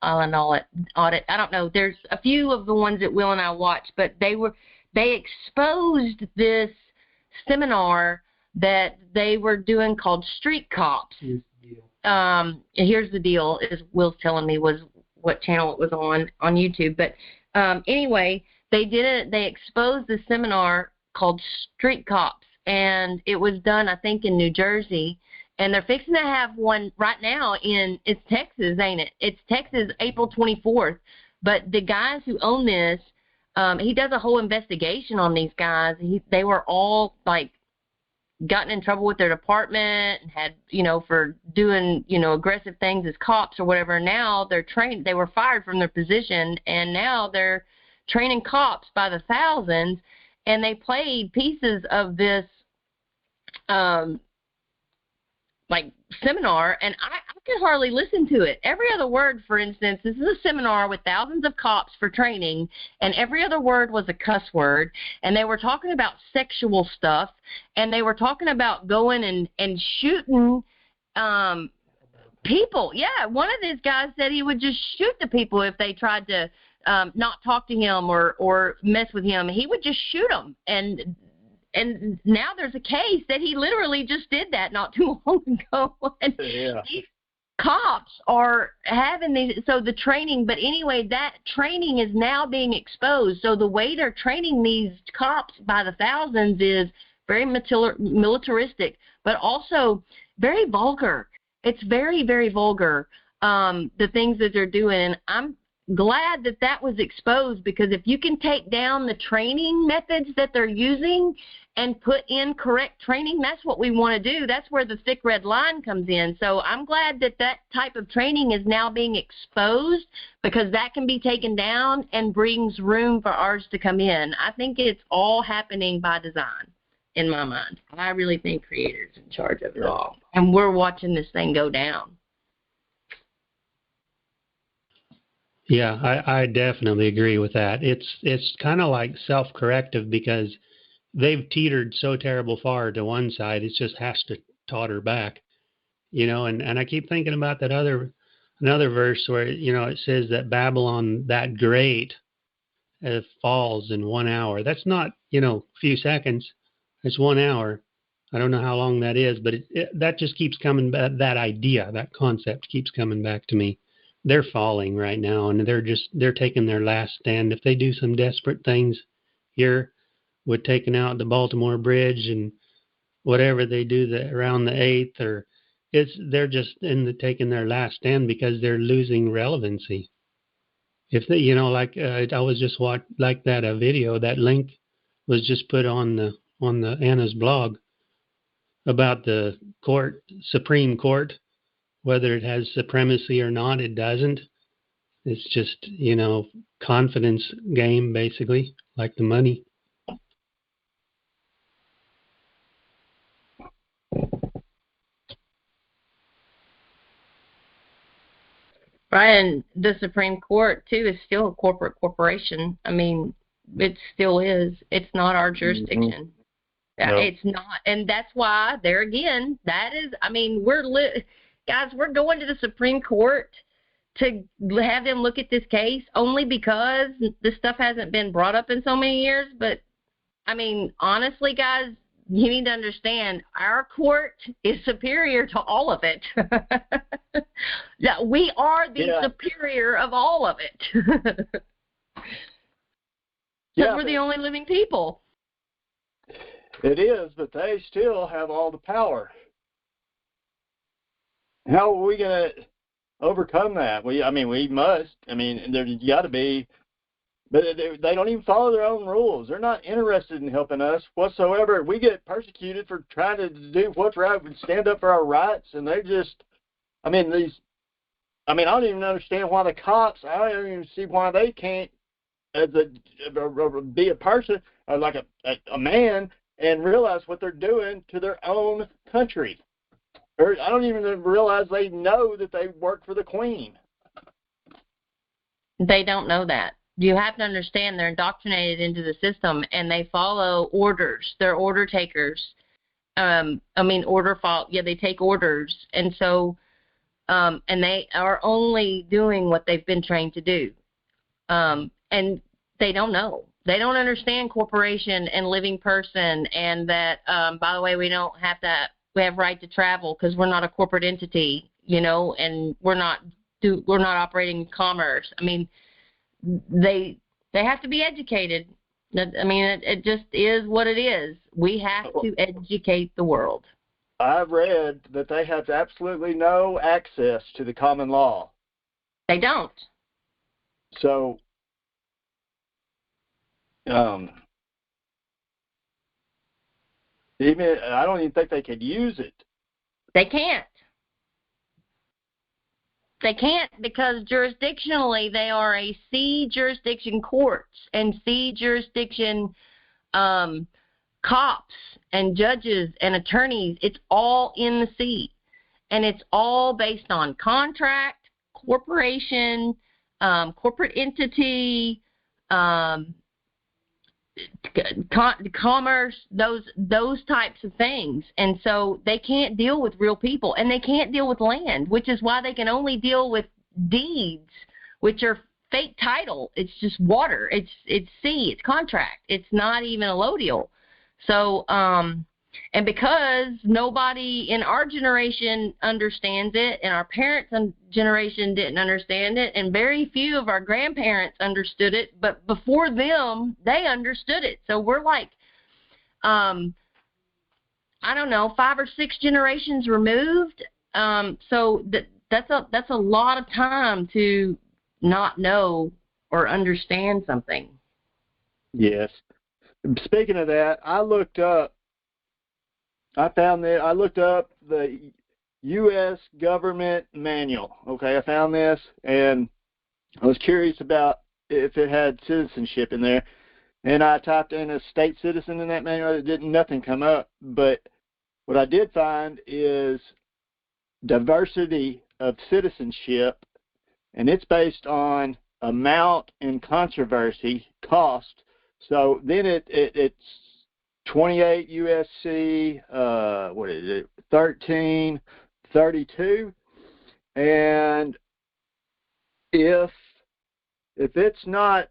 Island Audit. I don't know. There's a few of the ones that Will and I watched, but they exposed this seminar that they were doing called Street Cops. Here's the Deal is Will's telling me was what channel it was on YouTube. But anyway, they exposed the seminar called Street Cops, and it was done, I think, in New Jersey, and they're fixing to have one right now it's Texas, ain't it? It's Texas, April 24th. But the guys who own this, he does a whole investigation on these guys. They were all gotten in trouble with their department and had, for doing, aggressive things as cops or whatever. Now they're trained. They were fired from their position, and now they're training cops by the thousands. And they played pieces of this, seminar, and I could hardly listen to it. Every other word, for instance, this is a seminar with thousands of cops for training, and every other word was a cuss word, and they were talking about sexual stuff, and they were talking about going and shooting people. Yeah, one of these guys said he would just shoot the people if they tried to not talk to him or mess with him. He would just shoot them, and now there's a case that he literally just did that not too long ago. And yeah. These cops are having these, so the training, but anyway, that training is now being exposed. So the way they're training these cops by the thousands is very militaristic, but also very vulgar. It's very, very vulgar, the things that they're doing. And glad that that was exposed, because if you can take down the training methods that they're using and put in correct training, that's what we want to do. That's where the thick red line comes in. So I'm glad that that type of training is now being exposed, because that can be taken down and brings room for ours to come in. I think it's all happening by design in my mind. I really think Creator's in charge of it all. And we're watching this thing go down. Yeah, I definitely agree with that. It's kind of like self-corrective, because they've teetered so terrible far to one side, it just has to totter back, and I keep thinking about another verse where, it says that Babylon, that great, falls in 1 hour. That's not, a few seconds. It's 1 hour. I don't know how long that is, but that just keeps coming back. That idea, that concept keeps coming back to me. They're falling right now, and they're taking their last stand. If they do some desperate things here with taking out the Baltimore Bridge and whatever they do around the 8th, or they're just taking their last stand, because they're losing relevancy. If they, I was just like that a video, that link was just put on the Anna's blog about the Supreme Court, whether it has supremacy or not. It doesn't. It's just, confidence game, basically, like the money. Right, and the Supreme Court, too, is still a corporation. I mean, it still is. It's not our jurisdiction. No. It's not. And that's why, there again, that is, I mean, guys, we're going to the Supreme Court to have them look at this case only because this stuff hasn't been brought up in so many years. But, I mean, honestly, guys, you need to understand, our court is superior to all of it. Yeah, we are the superior of all of it. Because we're the only living people. It is, but they still have all the power. How are we going to overcome that? We must. I mean, there's got to be. But they don't even follow their own rules. They're not interested in helping us whatsoever. We get persecuted for trying to do what's right and stand up for our rights, and they just, I don't even understand why the cops, I don't even see why they can't, be a person, or like a man, and realize what they're doing to their own country. Or I don't even realize they know that they work for the Queen. They don't know that. You have to understand, they're indoctrinated into the system, and they follow orders. They're order takers. They take orders. And so, and they are only doing what they've been trained to do. And they don't know. They don't understand corporation and living person, and that, by the way, we have right to travel because we're not a corporate entity, and we're not operating commerce. I mean, they have to be educated. I mean, it just is what it is. We have to educate the world. I've read that they have absolutely no access to the common law. They don't. So, I don't even think they could use it. They can't. They can't, because jurisdictionally they are a C jurisdiction courts, and C jurisdiction cops and judges and attorneys. It's all in the C, and it's all based on contract, corporation, corporate entity, commerce, those types of things. And so they can't deal with real people, and they can't deal with land, which is why they can only deal with deeds, which are fake title. It's just water. It's sea. It's contract. It's not even allodial. So and because nobody in our generation understands it, and our parents' generation didn't understand it, and very few of our grandparents understood it, but before them, they understood it. So we're like, I don't know, 5 or 6 generations removed. So that's a lot of time to not know or understand something. Yes. Speaking of that, I looked up the U.S. government manual. Okay, I found this, and I was curious about if it had citizenship in there. And I typed in a state citizen in that manual. Nothing come up. But what I did find is diversity of citizenship, and it's based on amount and controversy cost. So then it's 28 USC, 1332, and if it's not,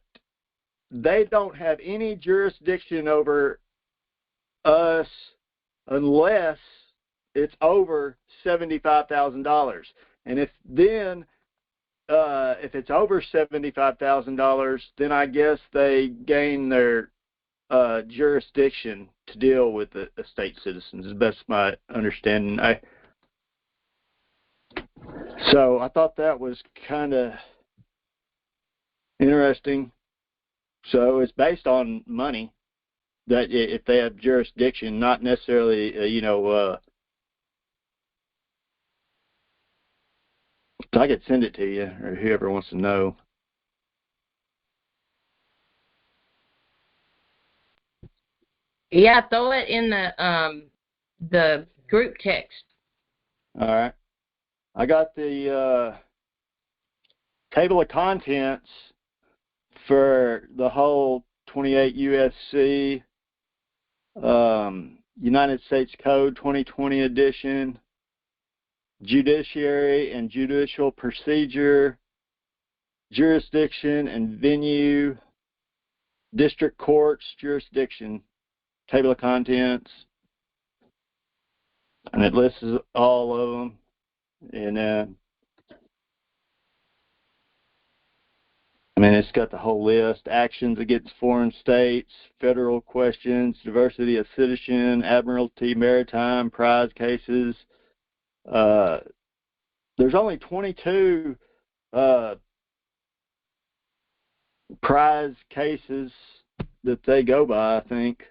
they don't have any jurisdiction over us unless it's over $75,000. And if it's over $75,000, then I guess they gain their jurisdiction to deal with the state citizens. That's my understanding. So I thought that was kind of interesting. So it's based on money, that if they have jurisdiction, not necessarily, I could send it to you, or whoever wants to know. Yeah, throw it in the group text. All right. I got the table of contents for the whole 28 USC United States Code 2020 edition, judiciary and judicial procedure, jurisdiction and venue, district courts, jurisdiction, table of contents, and it lists all of them. And it's got the whole list: actions against foreign states, federal questions, diversity of citizen, admiralty, maritime, prize cases. There's only 22 prize cases that they go by, I think.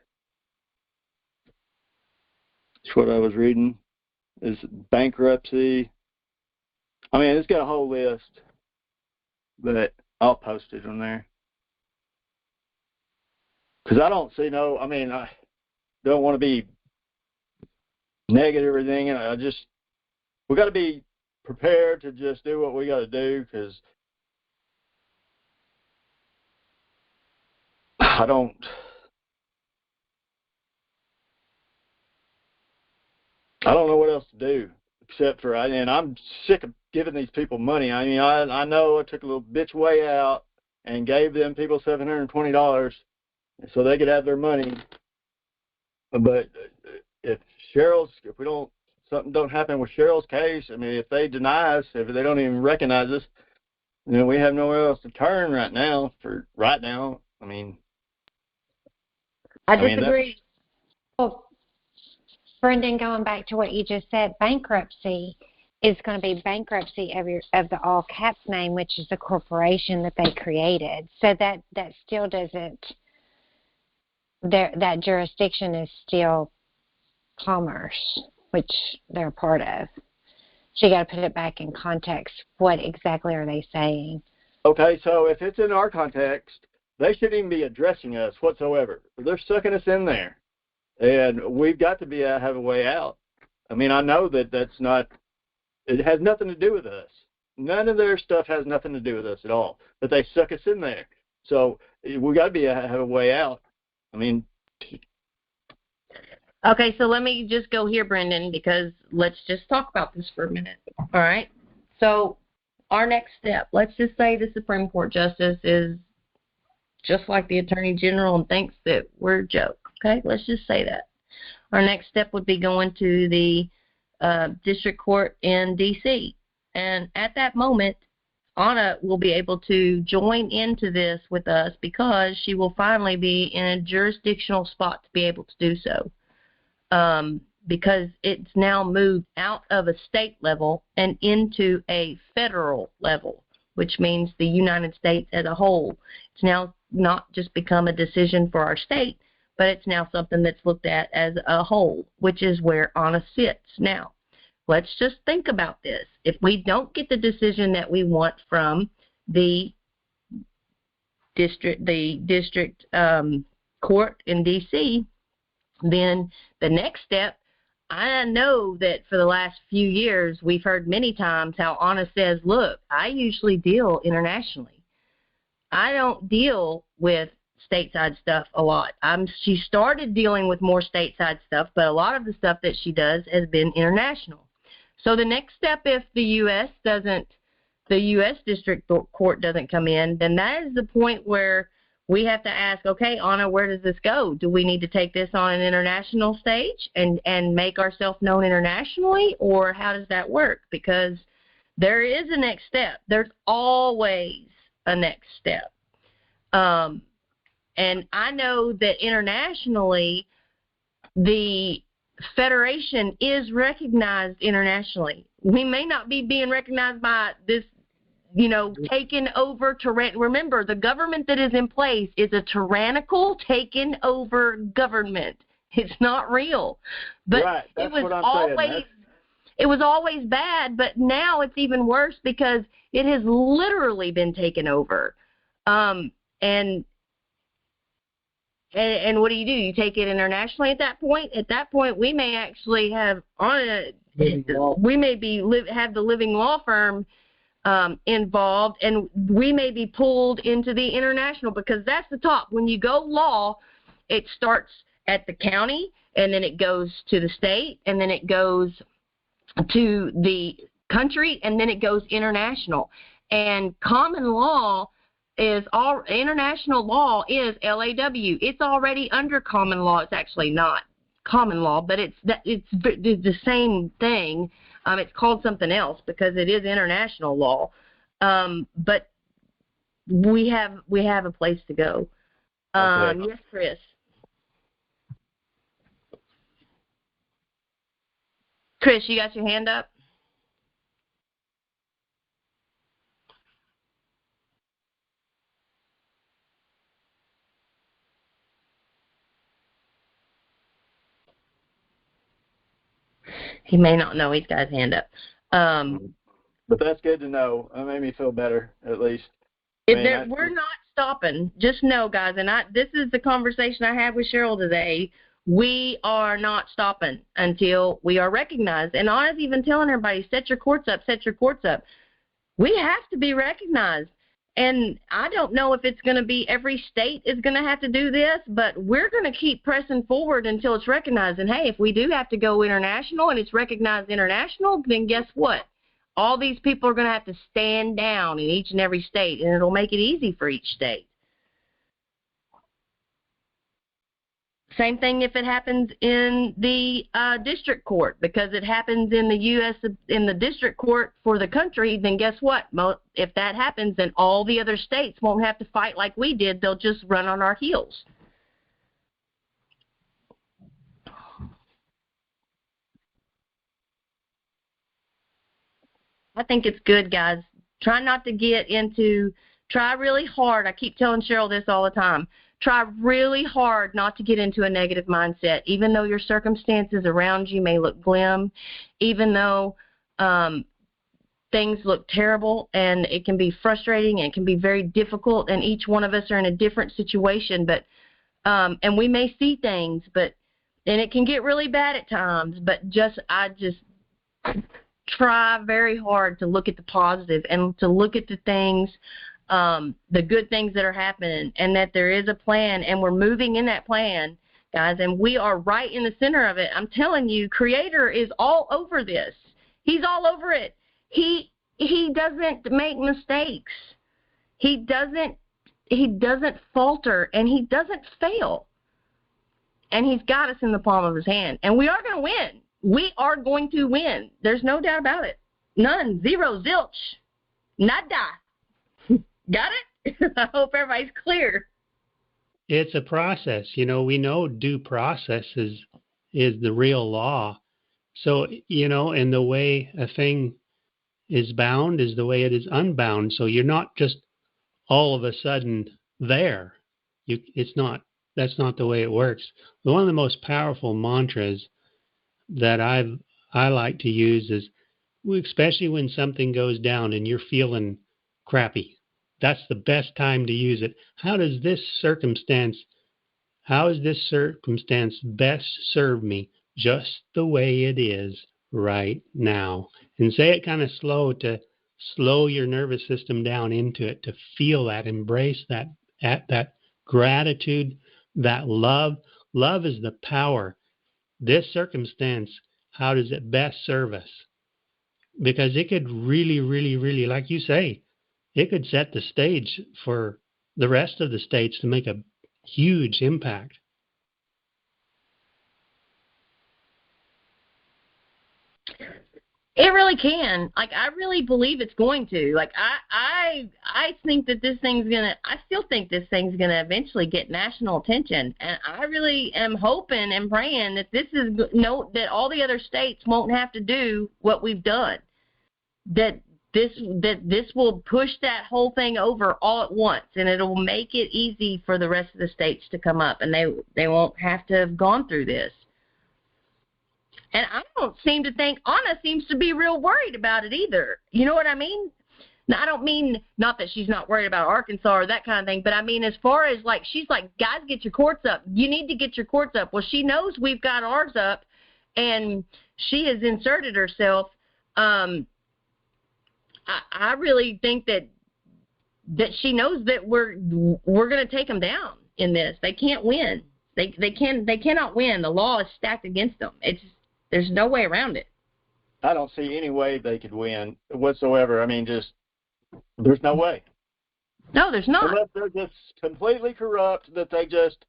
That's what I was reading. Is bankruptcy. It's got a whole list, but I'll post it on there. Because I don't see I don't want to be negative or anything, and we got to be prepared to just do what we got to do, because I don't know what else to do except for, and I'm sick of giving these people money. I know I took a little bitch way out and gave them people $720 so they could have their money. But if something don't happen with Cheryl's case, if they deny us, if they don't even recognize us, we have nowhere else to turn right now. I disagree. Well, Brendan, going back to what you just said, bankruptcy is going to be bankruptcy of the all caps name, which is the corporation that they created. So that still doesn't. That jurisdiction is still commerce, which they're a part of. So you got to put it back in context. What exactly are they saying? Okay, so if it's in our context, they shouldn't even be addressing us whatsoever. They're sucking us in there, and we've got to have a way out. I know that's not. It has nothing to do with us. None of their stuff has nothing to do with us at all. But they suck us in there, so we got to have a way out. Okay, so let me just go here, Brendan, because let's just talk about this for a minute. All right? So our next step, let's just say the Supreme Court justice is just like the Attorney General and thinks that we're a joke. Okay? Let's just say that. Our next step would be going to the district court in D.C. And at that moment, Anna will be able to join into this with us because she will finally be in a jurisdictional spot to be able to do so. Because it's now moved out of a state level and into a federal level. which means the United States as a whole. It's now not just become a decision for our state, but it's now something that's looked at as a whole, which is where ANA sits now. Let's just think about this. If we don't get the decision that we want from the district court in D.C., then the next step, I know that for the last few years we've heard many times how ANA says, look, I usually deal internationally. I don't deal with stateside stuff a lot. She started dealing with more stateside stuff, but a lot of the stuff that she does has been international. So the next step, if the U.S. District Court doesn't come in, then that is the point where we have to ask, okay, ANA, where does this go? Do we need to take this on an international stage and make ourselves known internationally, or how does that work? Because there is a next step. There's always a next step. And I know that internationally, the Federation is recognized internationally. We may not be being recognized by this, taken over remember, the government that is in place is a tyrannical, taken over government. It's not real. But right. That's it was what I'm always saying. it was always bad, but now it's even worse because it has literally been taken over. And what do? You take it internationally at that point? At that point, we may actually have have the living law firm involved, and we may be pulled into the international, because that's the top. When you go law, it starts at the county, and then it goes to the state, and then it goes to the country, and then it goes international. And common law international law is LAW. It's already under common law. It's actually not common law, but it's the same thing. It's called something else because it is international law. But we have a place to go. Okay. Yes, Chris. Chris, you got your hand up? He may not know he's got his hand up. But that's good to know. It made me feel better, at least. We're not stopping. Just know, guys, and this is the conversation I had with Cheryl today. We are not stopping until we are recognized. And I was even telling everybody, set your courts up, set your courts up. We have to be recognized. And I don't know if it's going to be every state is going to have to do this, but we're going to keep pressing forward until it's recognized. And, hey, if we do have to go international and it's recognized international, then guess what? All these people are going to have to stand down in each and every state, and it'll make it easy for each state. Same thing if it happens in the district court, because it happens in the U.S. in the district court for the country, then guess what? If that happens, then all the other states won't have to fight like we did. They'll just run on our heels. I think it's good, guys. Try really hard. I keep telling Cheryl this all the time. Try really hard not to get into a negative mindset, even though your circumstances around you may look glim, even though things look terrible, and it can be frustrating and it can be very difficult, and each one of us are in a different situation, but and we may see things, and it can get really bad at times, but I just try very hard to look at the positive and to look at the things, the good things that are happening, and that there is a plan, and we're moving in that plan, guys, and we are right in the center of it. I'm telling you, Creator is all over this. He's all over it. He doesn't make mistakes. He doesn't falter, and he doesn't fail. And he's got us in the palm of his hand, and we are going to win. We are going to win. There's no doubt about it. None. Zero. Zilch. Nada. Got it? I hope everybody's clear. It's a process. We know due process is the real law. So, and the way a thing is bound is the way it is unbound. So you're not just all of a sudden there. That's not the way it works. One of the most powerful mantras that I like to use is, especially when something goes down and you're feeling crappy. That's the best time to use it. How is this circumstance best serve me just the way it is right now? And say it kind of slow to slow your nervous system down into it, to feel that, embrace that gratitude, that love. Love is the power. This circumstance, how does it best serve us? Because it could really, really, really, like you say, it could set the stage for the rest of the states to make a huge impact. It really can. Like, I really believe it's going to. Like, I think that I still think this thing's gonna eventually get national attention, and I really am hoping and praying that that all the other states won't have to do what we've done. That this will push that whole thing over all at once, and it'll make it easy for the rest of the states to come up, and they won't have to have gone through this. And I don't seem to think Anna seems to be real worried about it either. You know what I mean? Now, I don't mean not that she's not worried about Arkansas or that kind of thing, but I mean as far as, like, she's like, guys, get your courts up. You need to get your courts up. Well, she knows we've got ours up, and she has inserted herself. I really think that she knows that we're going to take them down in this. They can't win. They cannot win. The law is stacked against them. There's no way around it. I don't see any way they could win whatsoever. I mean, there's no way. No, there's not. Unless they're just completely corrupt, that they just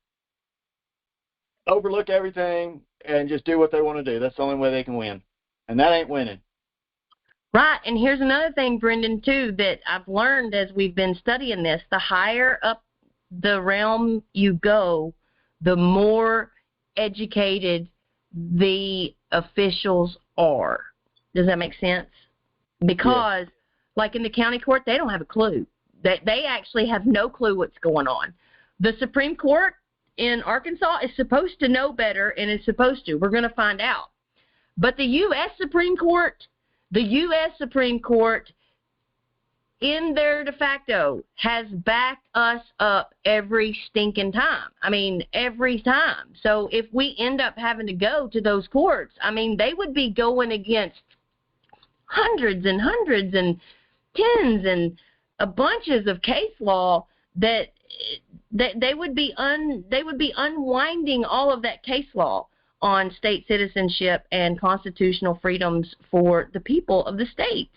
overlook everything and just do what they want to do. That's the only way they can win. And that ain't winning. Right, and here's another thing, Brendan, too, that I've learned as we've been studying this. The higher up the realm you go, the more educated the officials are. Does that make sense? Because, like in the county court, they don't have a clue. They actually have no clue what's going on. The Supreme Court in Arkansas is supposed to know better, and is supposed to. We're going to find out. But the U.S. Supreme Court in their de facto has backed us up every stinking time. I mean, every time. So if we end up having to go to those courts, I mean, they would be going against hundreds and hundreds and tens and bunches of case law that they would be unwinding all of that case law on state citizenship and constitutional freedoms for the people of the states.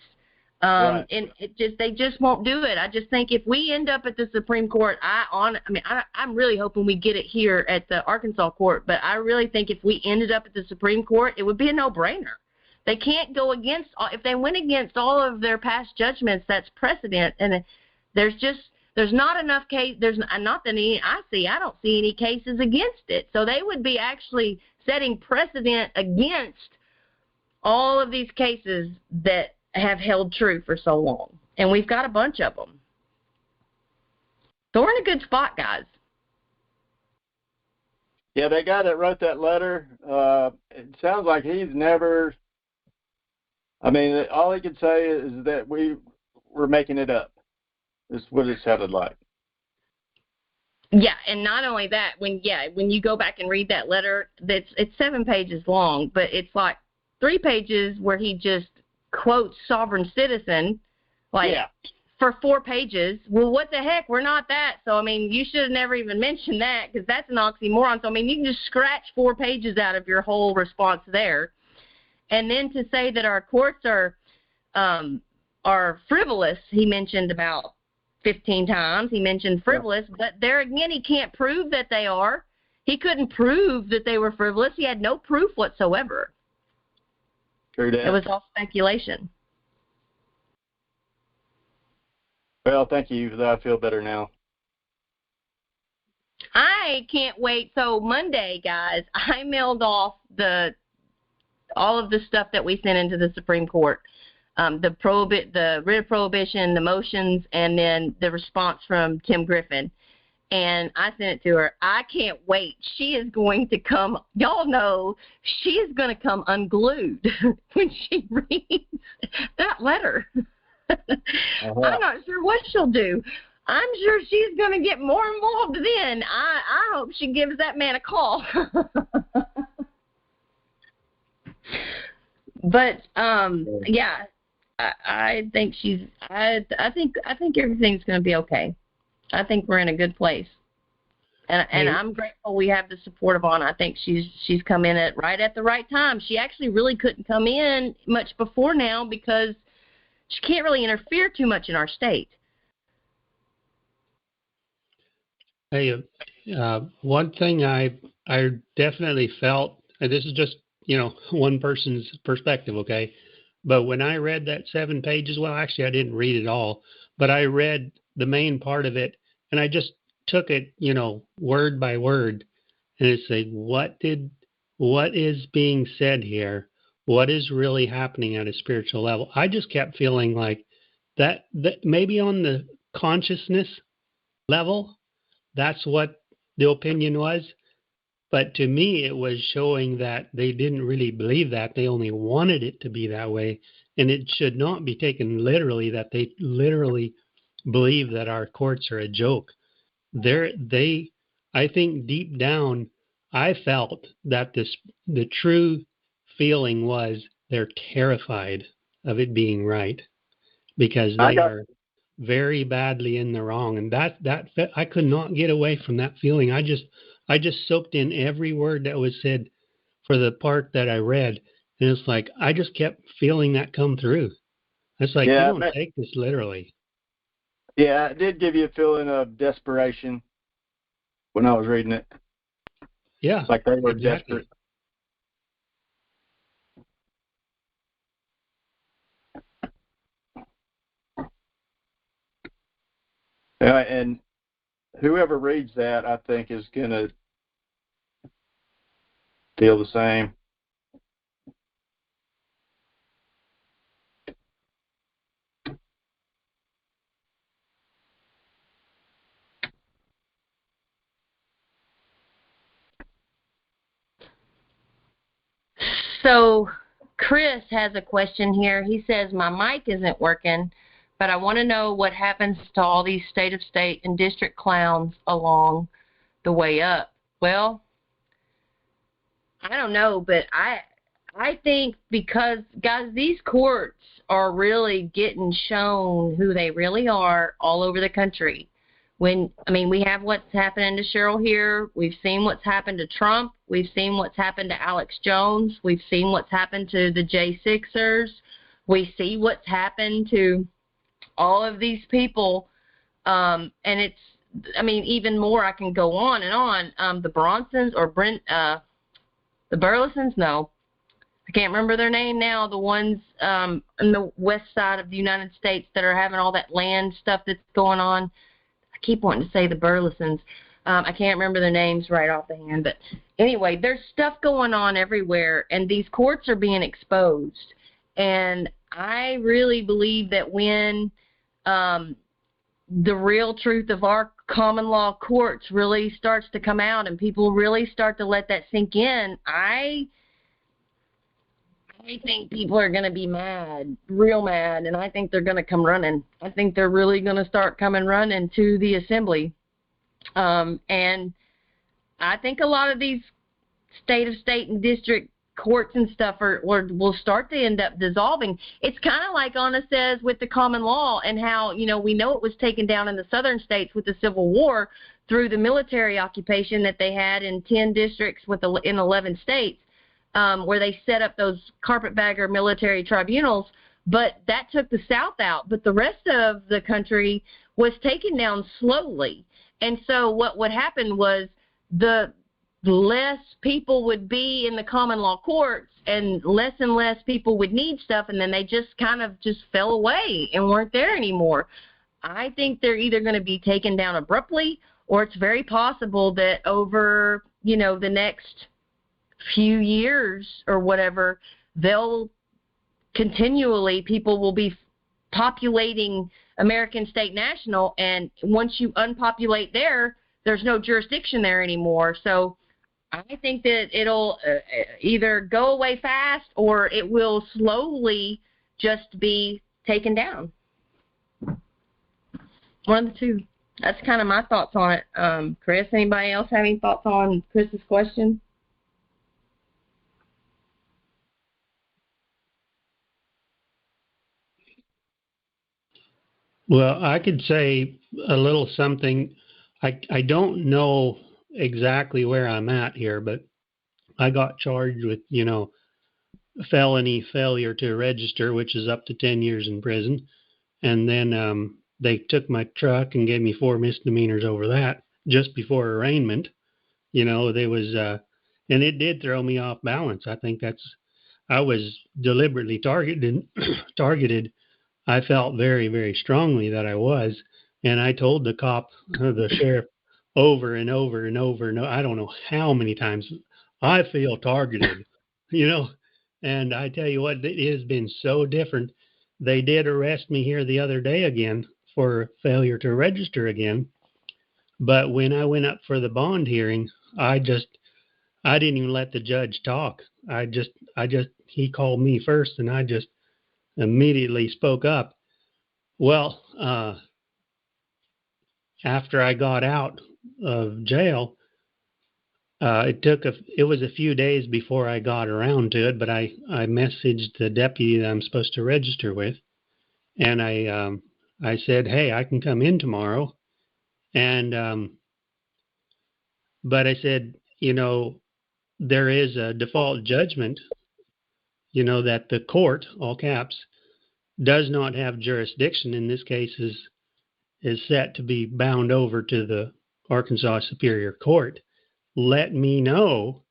Right. And they just won't do it. I just think if we end up at the Supreme Court, I'm really hoping we get it here at the Arkansas court, but I really think if we ended up at the Supreme Court, it would be a no-brainer. They can't go against, if they went against all of their past judgments, that's precedent, and there's not enough case, I don't see any cases against it. So they would be actually setting precedent against all of these cases that have held true for so long. And we've got a bunch of them. So we're in a good spot, guys. Yeah, the guy that wrote that letter, it sounds like he's never, all he could say is that we're making it up. Is what it sounded like. Yeah, and not only that, when you go back and read that letter, it's 7 pages long, but it's like 3 pages where he just quotes sovereign citizen, for 4 pages. Well, what the heck? We're not that. So, you should have never even mentioned that, because that's an oxymoron. So, you can just scratch 4 pages out of your whole response there. And then to say that our courts are frivolous, he mentioned about 15 times. He mentioned frivolous, but there again, he can't prove that they are. He couldn't prove that they were frivolous. He had no proof whatsoever. True that. It was all speculation. Well, thank you. I feel better now. I can't wait. So Monday, guys, I mailed off all of the stuff that we sent into the Supreme Court. the writ of prohibition, the motions, and then the response from Tim Griffin. And I sent it to her. I can't wait. She is going to come. Y'all know she is going to come unglued when she reads that letter. I'm not sure what she'll do. I'm sure she's going to get more involved then. I hope she gives that man a call. But yeah, I think I think everything's going to be okay. I think we're in a good place, and I'm grateful we have the support of Anna. I think she's come in right at the right time. She actually really couldn't come in much before now because she can't really interfere too much in our state. Hey, one thing I definitely felt, and this is just one person's perspective, okay, but when I read that 7 pages, well, actually I didn't read it all, but I read the main part of it, and I just took it, word by word, and it's like, what is being said here? What is really happening at a spiritual level? I just kept feeling like that maybe on the consciousness level, that's what the opinion was. But to me, it was showing that they didn't really believe that. They only wanted it to be that way. And it should not be taken literally that they literally believe that our courts are a joke. I think deep down, I felt that the true feeling was they're terrified of it being right because they are very badly in the wrong. And that I could not get away from that feeling. I just soaked in every word that was said for the part that I read. And it's like, I just kept feeling that come through. It's like, you don't take this literally. Yeah, it did give you a feeling of desperation when I was reading it. Yeah. Like they were exactly. desperate. And whoever reads that, I think, is going to feel the same. So Chris has a question here. He says, my mic isn't working, but I want to know what happens to all these state of state and district clowns along the way up. Well, I don't know, but I think because, guys, these courts are really getting shown who they really are all over the country. We have what's happening to Jural here. We've seen what's happened to Trump. We've seen what's happened to Alex Jones. We've seen what's happened to the J6ers. We see what's happened to all of these people. And it's, even more. I can go on and on. The Bronsons or the Burlesons, no. I can't remember their name now, the ones on the west side of the United States that are having all that land stuff that's going on. I keep wanting to say the Burlesons. I can't remember their names right off the hand. But anyway, there's stuff going on everywhere, and these courts are being exposed. And I really believe that when the real truth of our common law courts really starts to come out and people really start to let that sink in, I think people are going to be mad, real mad, and I think they're going to come running. I think they're really going to start coming running to the assembly. And I think a lot of these state and district courts and stuff will start to end up dissolving. It's kind of like Anna says with the common law and how, we know it was taken down in the southern states with the Civil War through the military occupation that they had in 10 districts in 11 states, where they set up those carpetbagger military tribunals. But that took the South out. But the rest of the country was taken down slowly. And so what would happen was the less people would be in the common law courts and less people would need stuff, and then they just kind of just fell away and weren't there anymore. I think they're either going to be taken down abruptly, or it's very possible that over, the next few years or whatever, they'll continually people will be populating American State National, and once you unpopulate there, there's no jurisdiction there anymore. So I think that it'll either go away fast or it will slowly just be taken down. One of the two. That's kind of my thoughts on it. Chris, anybody else have any thoughts on Chris's question? Well, I could say a little something. I don't know exactly where I'm at here, but I got charged with, felony failure to register, which is up to 10 years in prison. And then they took my truck and gave me 4 misdemeanors over that just before arraignment. There was, and it did throw me off balance. I think I was deliberately targeted. I felt very, very strongly that I was. And I told the cop, the sheriff, over and over and over and over, I don't know how many times, I feel targeted, And I tell you what, it has been so different. They did arrest me here the other day again for failure to register again. But when I went up for the bond hearing, I didn't even let the judge talk. He called me first, and I just immediately spoke up. Well, after I got out of jail, it was a few days before I got around to it, but I messaged the deputy that I'm supposed to register with, and I said, hey, I can come in tomorrow, and but I said, there is a default judgment, that the court, all caps, does not have jurisdiction. In this case, is set to be bound over to the Arkansas Superior Court. Let me know,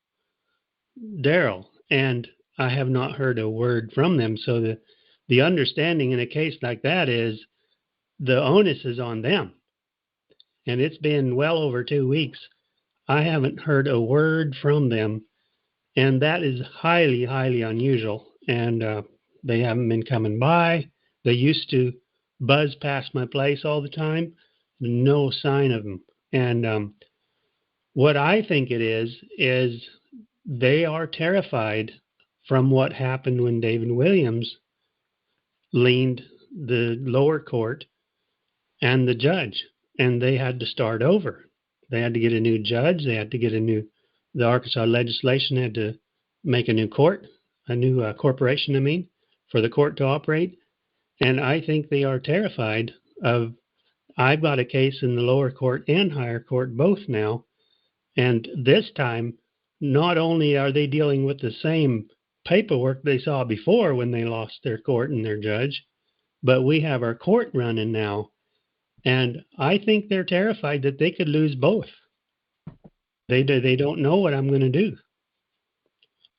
Daryl. And I have not heard a word from them. So the understanding in a case like that is the onus is on them. And it's been well over 2 weeks. I haven't heard a word from them. And that is highly, highly unusual. And they haven't been coming by. They used to buzz past my place all the time. No sign of them. And what I think it is they are terrified from what happened when David Williams leaned the lower court and the judge, and they had to start over. They had to get a new judge. They had to get the Arkansas legislation had to make a new court, a new corporation, for the court to operate. And I think they are terrified of, I've got a case in the lower court and higher court both now. And this time, not only are they dealing with the same paperwork they saw before when they lost their court and their judge, but we have our court running now. And I think they're terrified that they could lose both. They don't know what I'm going to do.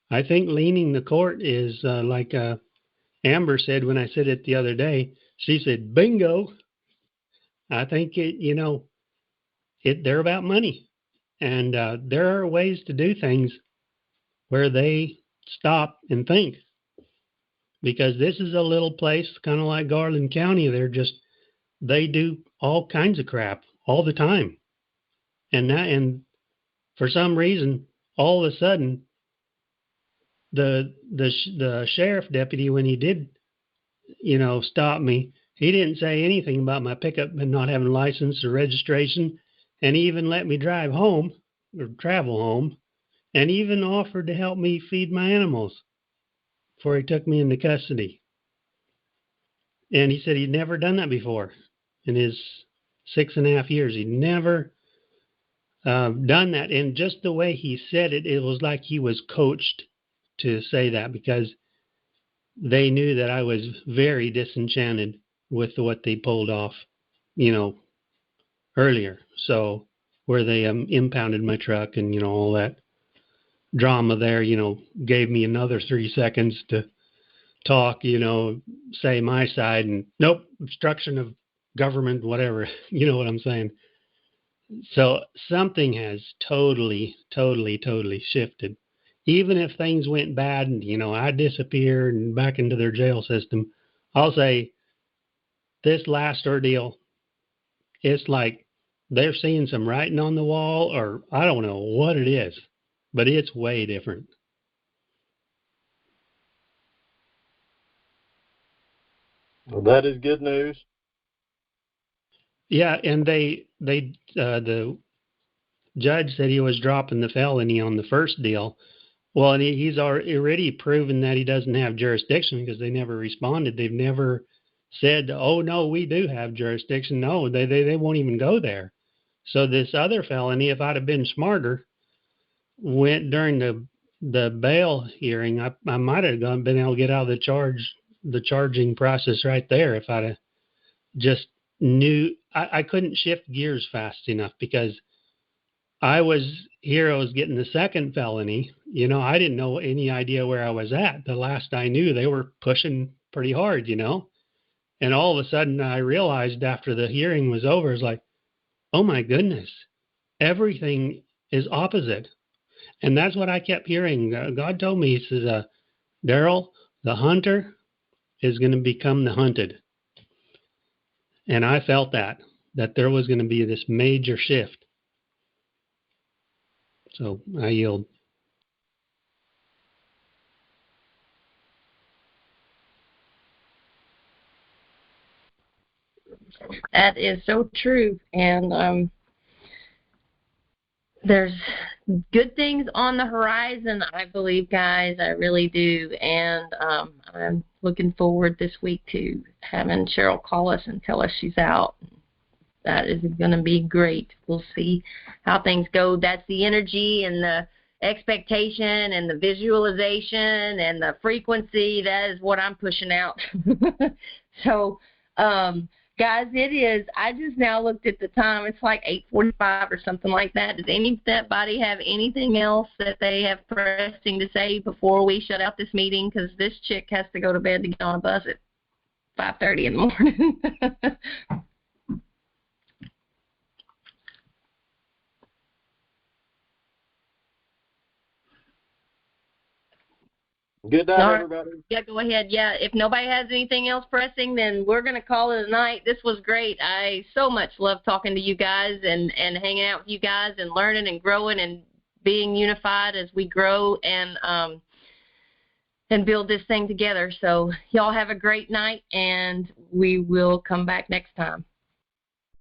I think leaning the court is like Amber said when I said it the other day. She said, bingo. I think they're about money. And there are ways to do things where they stop and think. Because this is a little place, kind of like Garland County. They do all kinds of crap all the time. And for some reason, all of a sudden, the sheriff deputy, when he did, stop me, he didn't say anything about my pickup and not having license or registration, and he even let me drive home or travel home, and even offered to help me feed my animals before he took me into custody. And he said he'd never done that before in his 6.5 years. He'd never done that. And just the way he said it, it was like he was coached to say that, because they knew that I was very disenchanted with what they pulled off, earlier. So where they impounded my truck and, all that drama there, gave me another 3 seconds to talk, say my side, and nope, obstruction of government, whatever, you know what I'm saying? So something has totally shifted. even if things went bad and, you know, I disappeared and back into their jail system, I'll say this last ordeal, it's like they're seeing some writing on the wall, or I don't know what it is, but it's way different. Well, that is good news. Yeah, and the judge said he was dropping the felony on the first deal. Well, and he's already proven that he doesn't have jurisdiction because they never responded. They've never said, "Oh no, we do have jurisdiction." No, they won't even go there. So this other felony, if I'd have been smarter, went during the bail hearing, I might have been able to get out of the charging process right there if I'd have just knew. I couldn't shift gears fast enough because I was getting the second felony. You know, I didn't know any idea where I was at. The last I knew, they were pushing pretty hard, you know. And all of a sudden, I realized after the hearing was over, it's like, oh my goodness, everything is opposite. And that's what I kept hearing. God told me, He says, Daryl, the hunter is going to become the hunted. And I felt that there was going to be this major shift. So I yield. That is so true. And there's good things on the horizon, I believe, guys. I really do. And I'm looking forward this week to having Cheryl call us and tell us she's out. That is going to be great. We'll see how things go. That's the energy and the expectation and the visualization and the frequency. That is what I'm pushing out. So, guys, it is. I just now looked at the time. It's like 8:45 or something like that. Does anybody have anything else that they have pressing to say before we shut out this meeting? Because this chick has to go to bed to get on a bus at 5:30 in the morning. Good night, All right. everybody. Yeah, go ahead. Yeah, if nobody has anything else pressing, then we're going to call it a night. This was great. I so much love talking to you guys and hanging out with you guys and learning and growing and being unified as we grow and build this thing together. So y'all have a great night, and we will come back next time.